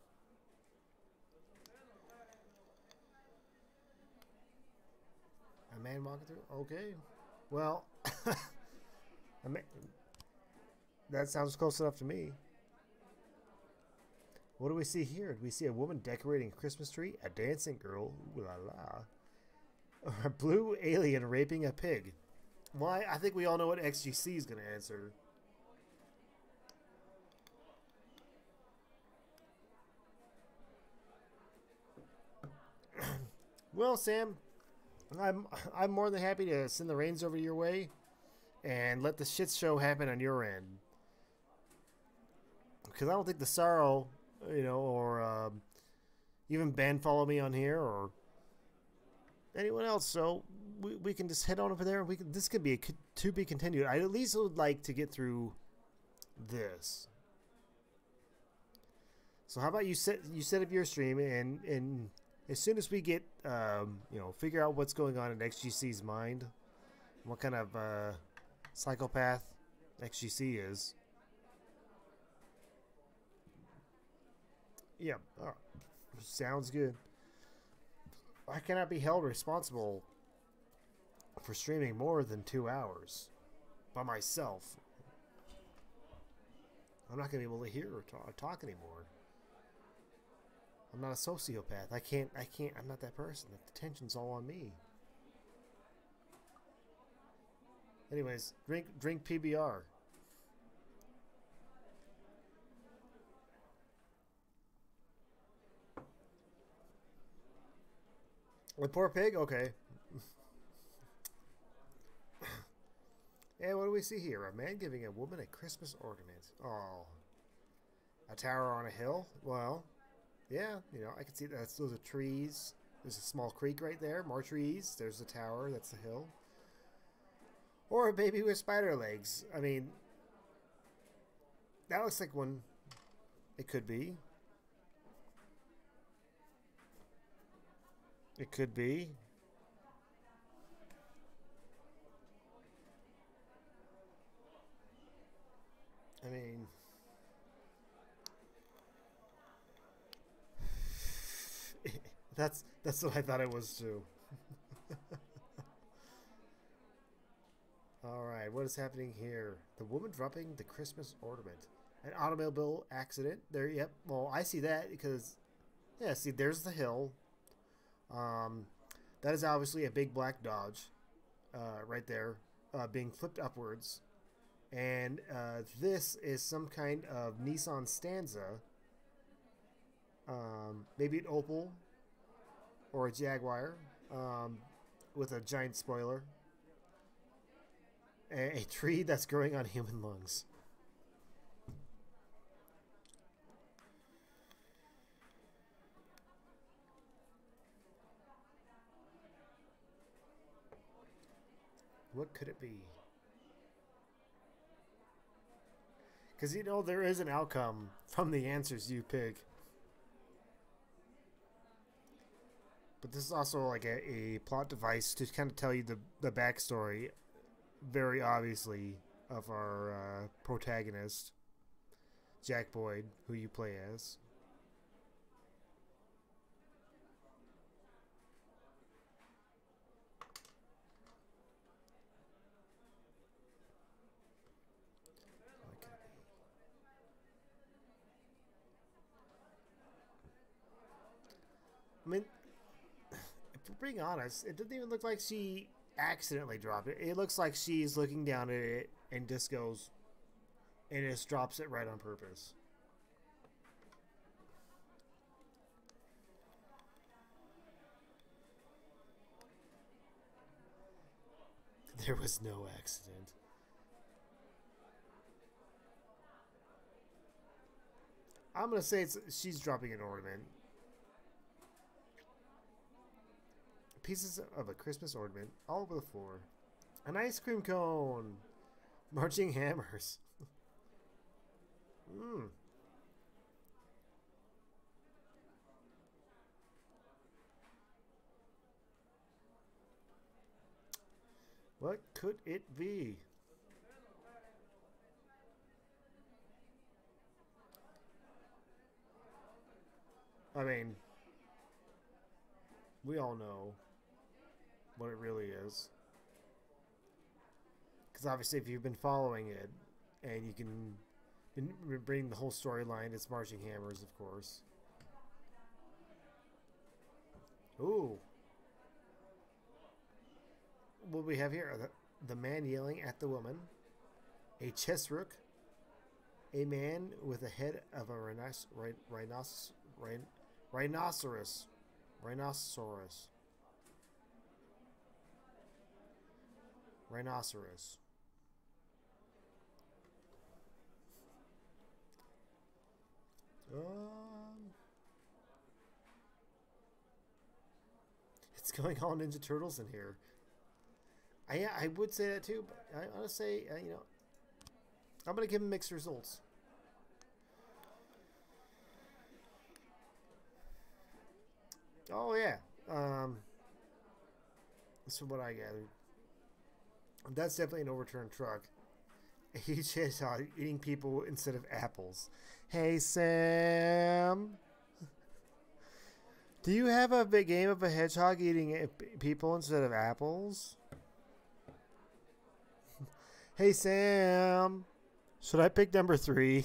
A man walking through? Okay. Well, that sounds close enough to me. What do we see here? Do we see a woman decorating a Christmas tree? A dancing girl? Ooh la la. Or a blue alien raping a pig? Well, I think we all know what XGC is going to answer. Well, Sam, I'm more than happy to send the reins over your way and let the shit show happen on your end. Because I don't think the Sorrow, or even Ben follow me on here, or anyone else. So we can just head on over there. And this could be to be continued. I at least would like to get through this. So how about you set up your stream, and as soon as we get figure out what's going on in XGC's mind, what kind of psychopath XGC is. Yeah, sounds good. I cannot be held responsible for streaming more than 2 hours by myself. I'm not going to be able to hear or talk anymore. I'm not a sociopath. I can't, I'm not that person. The tension's all on me. Anyways, drink PBR. The poor pig? Okay. And what do we see here? A man giving a woman a Christmas ornament. Oh. A tower on a hill? Well, yeah, I can see that. Those are trees. There's a small creek right there. More trees. There's the tower. That's the hill. Or a baby with spider legs. I mean, that looks like one. It could be. It could be. I mean, that's what I thought it was too. All right, what is happening here? The woman dropping the Christmas ornament. An automobile accident. There, yep. Well, I see that because, yeah, see, there's the hill. That is obviously a big black Dodge, right there, being flipped upwards. And this is some kind of Nissan Stanza. Maybe an Opel or a Jaguar, with a giant spoiler. A tree that's growing on human lungs. What could it be? Because, you know, there is an outcome from the answers you pick. But this is also like a plot device to kind of tell you the backstory, very obviously, of our protagonist, Jack Boyd, who you play as. I mean, if we're being honest, it doesn't even look like she accidentally dropped it. It looks like she's looking down at it and just goes and just drops it right on purpose. There was no accident. I'm gonna say she's dropping an ornament. Pieces of a Christmas ornament all over the floor. An ice cream cone. Marching hammers. What could it be? I mean, we all know what it really is. Because obviously if you've been following it, and you can bring the whole storyline, it's Marching Hammers, of course. Ooh. What we have here are the man yelling at the woman, a chess rook, a man with the head of a rhinoceros. It's going all Ninja Turtles in here. I would say that too, but I want to say, you know, I'm going to give him mixed results. Oh, yeah. That's from what I gathered. That's definitely an overturned truck. A huge hedgehog eating people instead of apples. Hey, Sam. Do you have a big game of a hedgehog eating people instead of apples? Hey, Sam. Should I pick number 3?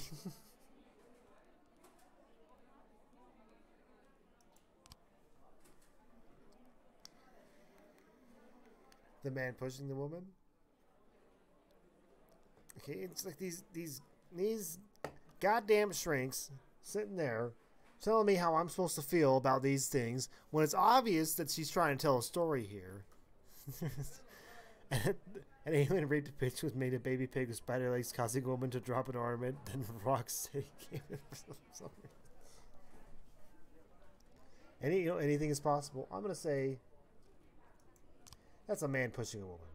The man pushing the woman? Okay, it's like these goddamn shrinks sitting there telling me how I'm supposed to feel about these things when it's obvious that she's trying to tell a story here. An alien raped a bitch was made a baby pig with spider legs, causing a woman to drop an ornament, then Rocksteady came in for some reason. Anything is possible. I'm gonna say that's a man pushing a woman.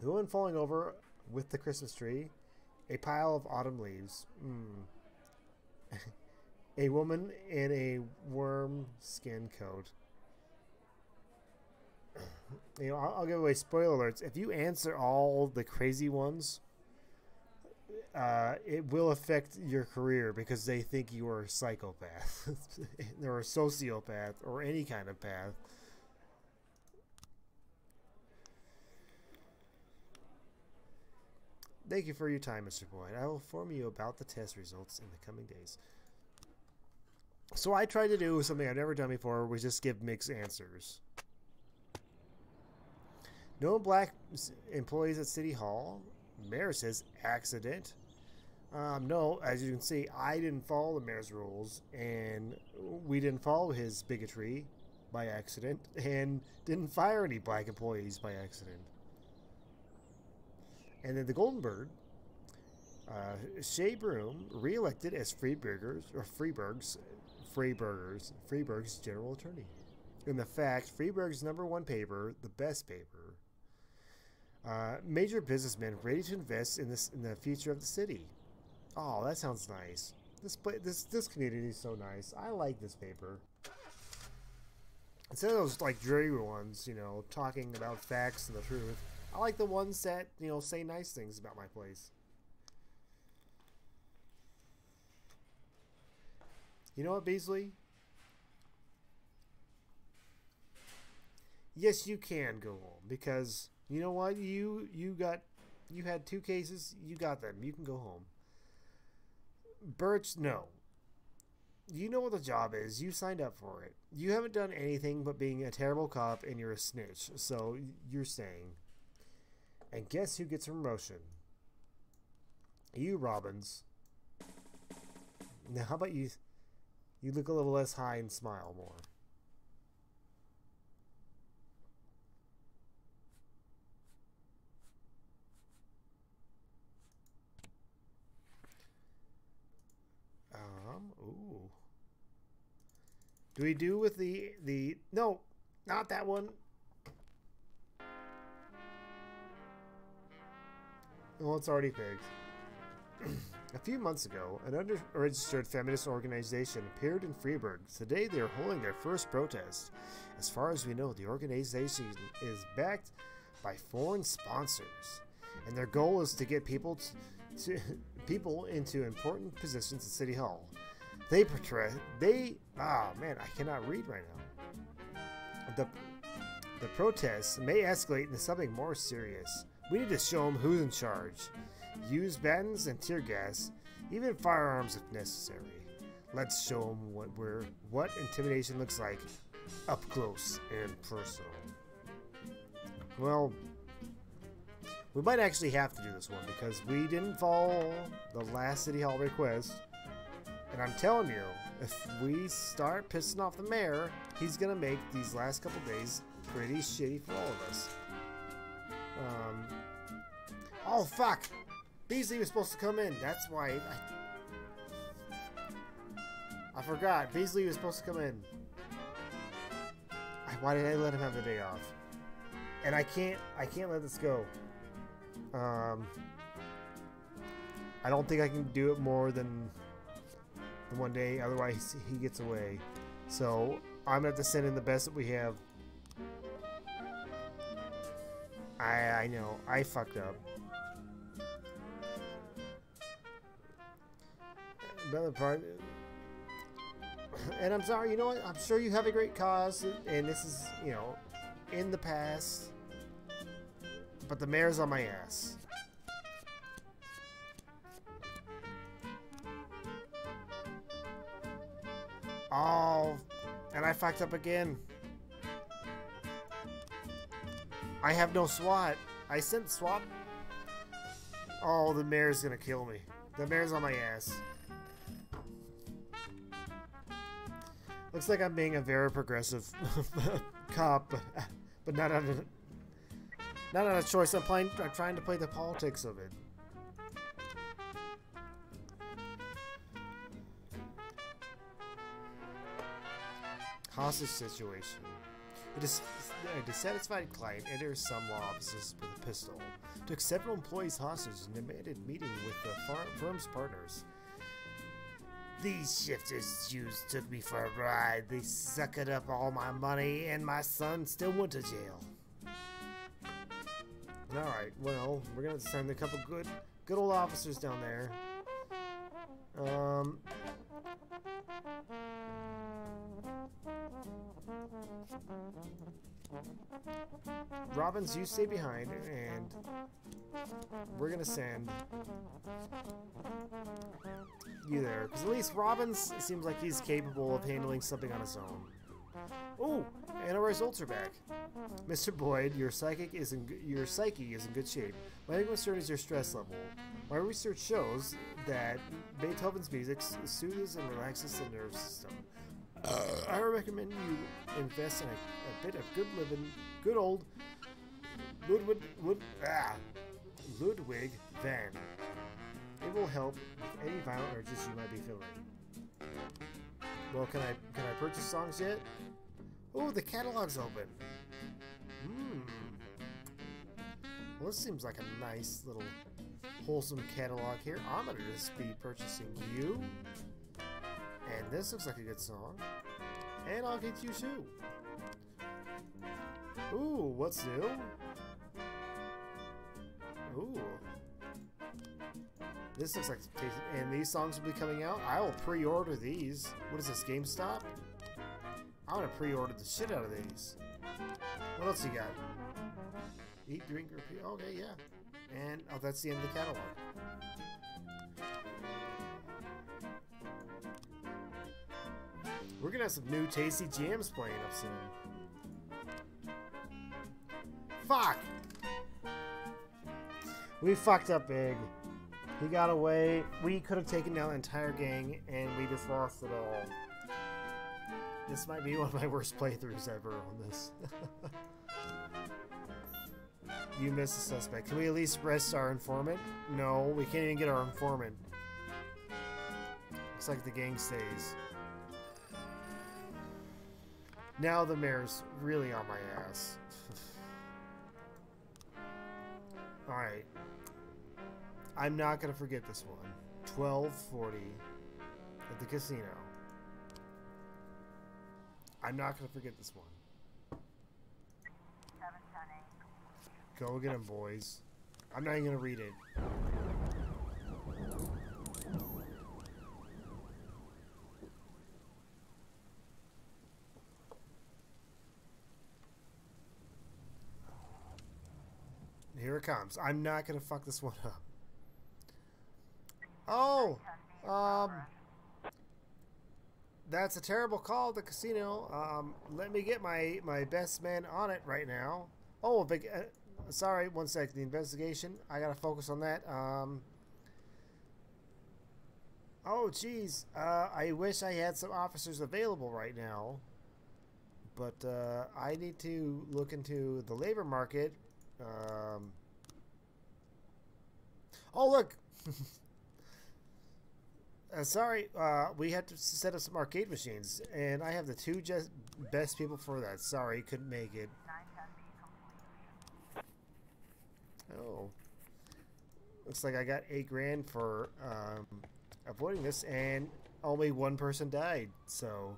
The woman falling over with the Christmas tree. A pile of autumn leaves. A woman in a worm skin coat. You know, I'll give away spoiler alerts. If you answer all the crazy ones, it will affect your career because they think you are a psychopath or a sociopath or any kind of path. Thank you for your time, Mr. Boyd. I will inform you about the test results in the coming days. So I tried to do something I've never done before, which is give mixed answers. No black employees at City Hall. Mayor says accident. No, as you can see, I didn't follow the mayor's rules, and we didn't follow his bigotry by accident, and didn't fire any black employees by accident. And then the Golden Bird, Shea Broom, re-elected as Freeburg's general attorney. In the fact, Freeburg's #1 paper, the best paper. Major businessmen ready to invest in the future of the city. Oh, that sounds nice. This community is so nice. I like this paper. Instead of those like dreary ones, you know, talking about facts and the truth, I like the ones that, you know, say nice things about my place. You know what, Beasley? Yes, you can go home because you know what? You had 2 cases. You got them. You can go home. Birch, no. You know what the job is. You signed up for it. You haven't done anything but being a terrible cop and you're a snitch. So you're staying. And guess who gets a promotion? You, Robbins. Now, how about you look a little less high and smile more? Ooh. Do we do with the no, not that one. Well, it's already picked. A few months ago, an unregistered feminist organization appeared in Freiburg. Today, they are holding their first protest. As far as we know, the organization is backed by foreign sponsors, and their goal is to get people into important positions at City Hall. Man, I cannot read right now. The protests may escalate into something more serious. We need to show them who's in charge. Use batons and tear gas, even firearms if necessary. Let's show them what intimidation looks like up close and personal. Well, we might actually have to do this one because we didn't follow the last City Hall request. And I'm telling you, if we start pissing off the mayor, he's gonna make these last couple days pretty shitty for all of us. Oh fuck! Beasley was supposed to come in. That's why I forgot. Beasley was supposed to come in. Why did I let him have the day off? And I can't let this go. I don't think I can do it more than one day, otherwise he gets away. So I'm gonna have to send in the best that we have. I know I fucked up. Another part, and I'm sorry. You know what? I'm sure you have a great cause, and this is, you know, in the past. But the mayor's on my ass. Oh, and I fucked up again. I have no SWAT. I sent SWAT. Oh, the mayor's gonna kill me. The mayor's on my ass. Looks like I'm being a very progressive cop, but not out of choice. I'm trying to play the politics of it. Hostage situation. A dissatisfied client enters some law offices with a pistol, took several employees hostage, and demanded meeting with the firm's partners. These shifters Jews took me for a ride. They suckered up all my money, and my son still went to jail. Alright, well, we're gonna send a couple good old officers down there. Robbins, you stay behind, and we're gonna send you there, because at least Robbins seems like he's capable of handling something on his own. Oh, and our results are back. Mr. Boyd, your psyche is in good shape. My only concern is your stress level. My research shows that Beethoven's music soothes and relaxes the nervous system. I recommend you invest in a bit of good old Ludwig van. It will help with any violent urges you might be feeling. Well, can I purchase songs yet? Oh, the catalog's open. Well, this seems like a nice little wholesome catalog here. I'm gonna just be purchasing you. And this looks like a good song. And I'll get you too. Ooh, what's new? Ooh. This looks like tasty. And these songs will be coming out. I will pre-order these. What is this, GameStop? I'm gonna pre-order the shit out of these. What else you got? Eat, drink, repeat. Okay, yeah. And oh, that's the end of the catalog. We're gonna have some new tasty jams playing up soon. Fuck! We fucked up big. He got away. We could have taken down the entire gang, and we just lost it all. This might be one of my worst playthroughs ever on this. You missed the suspect. Can we at least arrest our informant? No, we can't even get our informant. Looks like the gang stays. Now the mayor's really on my ass. Alright. I'm not going to forget this one. 12:40 at the casino. I'm not going to forget this one. 710. Go get him, boys. I'm not even going to read it. Here it comes. I'm not going to fuck this one up. Oh! That's a terrible call at the casino. Let me get my best man on it right now. Oh, big... sorry, one sec. The investigation. I gotta focus on that. Oh, jeez. I wish I had some officers available right now. But I need to look into the labor market. Oh, look! Sorry, we had to set up some arcade machines, and I have the two best people for that. Sorry, couldn't make it. 910B complete. Oh. Looks like I got $8 grand for avoiding this, and only one person died, so...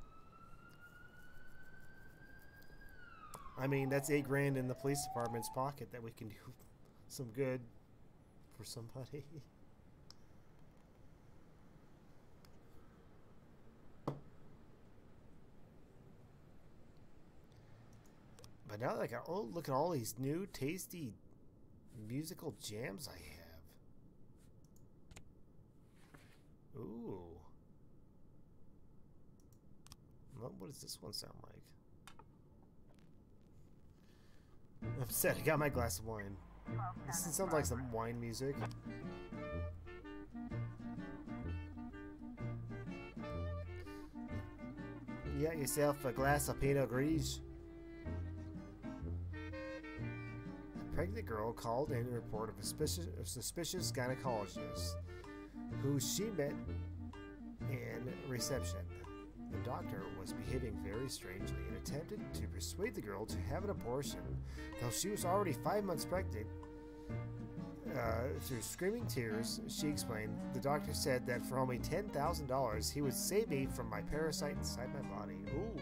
I mean, that's $8 grand in the police department's pocket that we can do some good for somebody. But now that I got, oh, look at all these new tasty musical jams I have. Ooh. What does this one sound like? I'm set. I got my glass of wine. This sounds like some wine music. You got yourself a glass of Pinot Gris. A pregnant girl called in a report of a suspicious gynecologist who she met in reception. the doctor was behaving very strangely and attempted to persuade the girl to have an abortion, though she was already 5 months pregnant. Through screaming tears, she explained, the doctor said that for only $10,000, he would save me from my parasite inside my body. Ooh.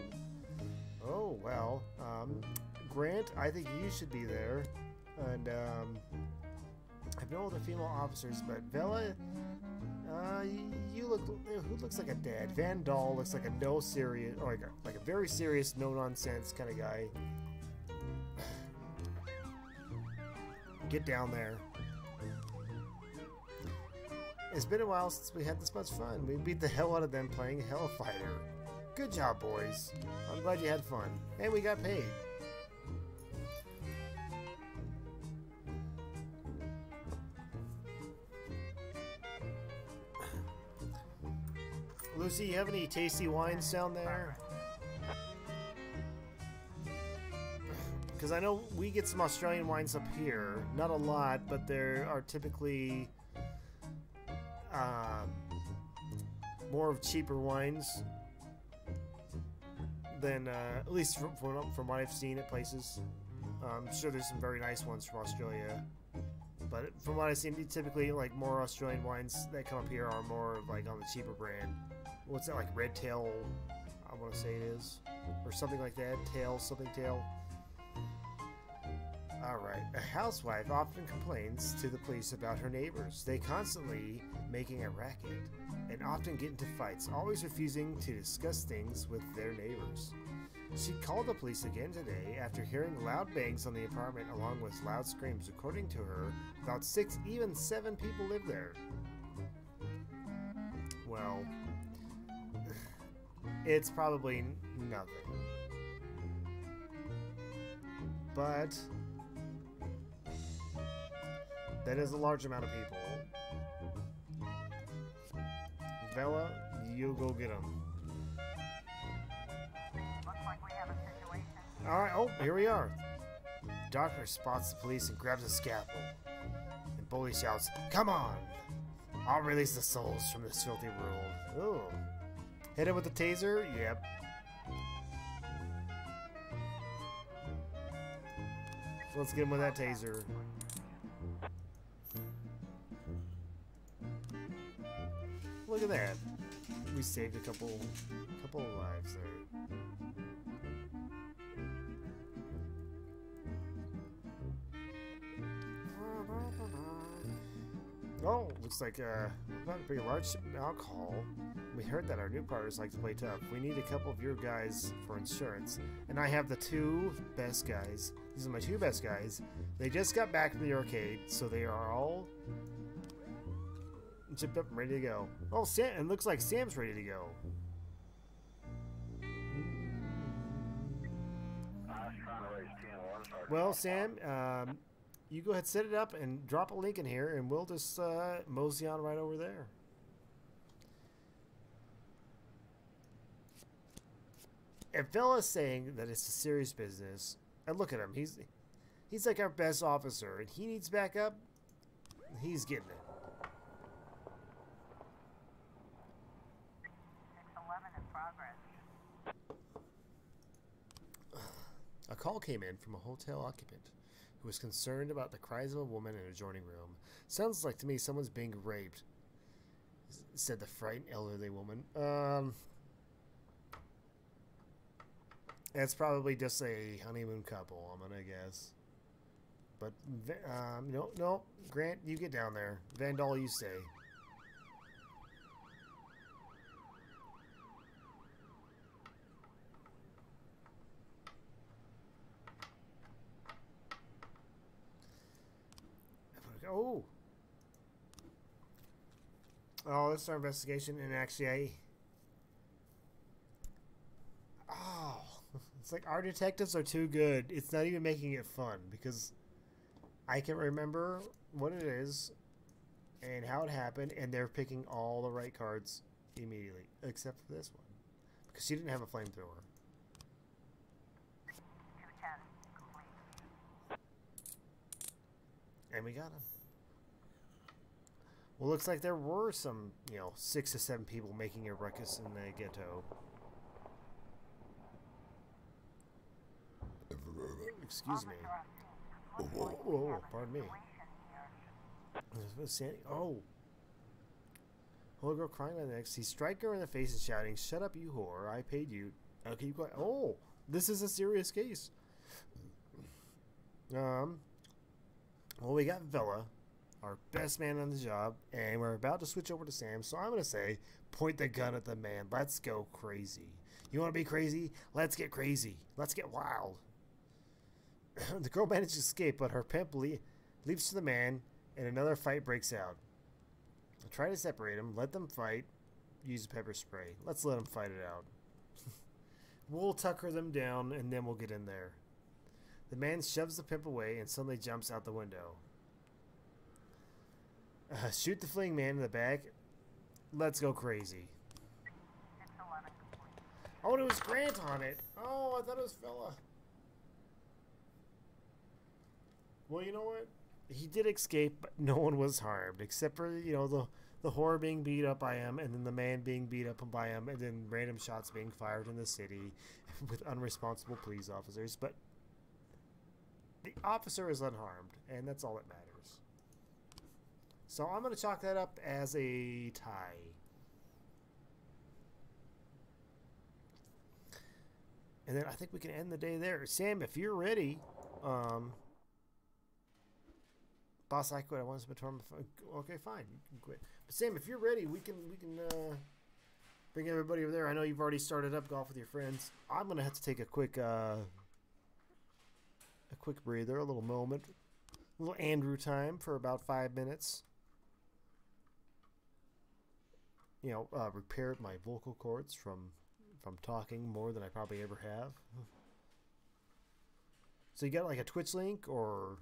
Oh, well, Grant, I think you should be there. And, I have no other female officers, but Vela, you look, who looks like a dad? Van Dahl looks like a no serious, or like a very serious, no nonsense kind of guy. Get down there. It's been a while since we had this much fun. We beat the hell out of them playing Hellfighter. Good job, boys. I'm glad you had fun. And we got paid. Lucy, you have any tasty wines down there? Because I know we get some Australian wines up here. Not a lot, but there are typically more of cheaper wines than, at least from what I've seen at places. I'm sure there's some very nice ones from Australia. But from what I've seen, typically like more Australian wines that come up here are more like on the cheaper brand. What's that, like Red Tail, I want to say it is, or something like that. Something tail. Alright, a housewife often complains to the police about her neighbors. They constantly making a racket and often get into fights, always refusing to discuss things with their neighbors. She called the police again today after hearing loud bangs on the apartment along with loud screams. According to her, about 6, even 7 people live there. Well, it's probably nothing. But that is a large amount of people. Vela, you go get them. Looks like we have a situation. Alright, oh, here we are. Doctor spots the police and grabs a scalpel. And Bully shouts, "Come on! I'll release the souls from this filthy world." Ooh. Hit him with the taser? Yep. So let's get him with that taser. Look at that. We saved a couple of lives there. Oh, looks like about a pretty large shipment of alcohol. We heard that our new partners like to play tough. We need a couple of your guys for insurance. And I have the 2 best guys. These are my 2 best guys. They just got back from the arcade, so they are all chipped up and ready to go. Oh, Sam, it looks like Sam's ready to go. Well, Sam, you go ahead, set it up, and drop a link in here, and we'll just mosey on right over there. If Vela's saying that it's a serious business, and look at him, he's like our best officer, and he needs backup, he's getting it. 611 in progress. A call came in from a hotel occupant who was concerned about the cries of a woman in an adjoining room. "Sounds like to me someone's being raped," said the frightened elderly woman. It's probably just a honeymoon couple, I'm gonna guess. But, no, Grant, you get down there. Van Dahl, you stay. Oh! Oh, this is our investigation, and actually it's like our detectives are too good. It's not even making it fun, because I can remember what it is and how it happened, and they're picking all the right cards immediately, except for this one, because she didn't have a flamethrower. 210 complete. And we got him. Well, looks like there were some, 6 to 7 people making a ruckus in the ghetto. Excuse me. Oh, pardon me. Oh. Whole girl crying on the next. He strike her in the face and shouting, "Shut up, you whore! I paid you." Okay, you quiet. Oh, this is a serious case. Well, we got Villa, our best man on the job, and we're about to switch over to Sam. So I'm gonna say, point the gun at the man. Let's go crazy. You want to be crazy? Let's get crazy. Let's get wild. The girl manages to escape, but her pimp leaps to the man, and another fight breaks out. I'll try to separate them. Let them fight. Use pepper spray. Let's let them fight it out. We'll tucker them down, and then we'll get in there. The man shoves the pimp away and suddenly jumps out the window. Shoot the fleeing man in the back. Let's go crazy. Oh, it was Grant on it. Oh, I thought it was Fella. Well, you know what? He did escape, but no one was harmed, except for, you know, the whore being beat up by him, and then the man being beat up by him, and then random shots being fired in the city with unresponsible police officers. But the officer is unharmed, and that's all that matters. So I'm going to chalk that up as a tie. And then I think we can end the day there. Sam, if you're ready, boss, I quit. I want to between. Okay, fine. You can quit. But Sam, if you're ready, we can bring everybody over there. I know you've already started up golf with your friends. I'm gonna have to take a quick breather, a little moment, a little Andrew time for about 5 minutes. You know, repair my vocal cords from talking more than I probably ever have. So you got like a Twitch link, or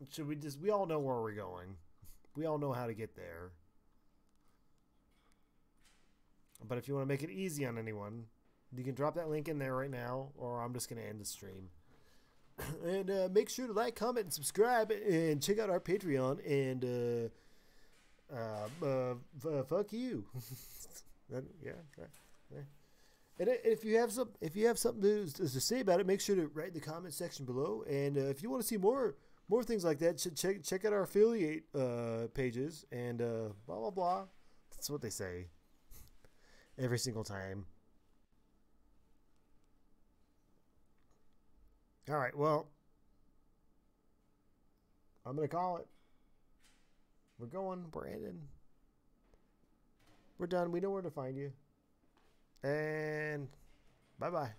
should we just, we all know where we're going. We all know how to get there. But if you want to make it easy on anyone, you can drop that link in there right now, or I'm just going to end the stream. And make sure to like, comment, and subscribe, and check out our Patreon, and fuck you. Yeah. And if you have something to say about it, make sure to write in the comment section below. And if you want to see more things like that, check out our affiliate pages, and blah blah blah. That's what they say every single time. All right, well, I'm gonna call it. We're going. We're ending. We're done. We know where to find you. And bye-bye.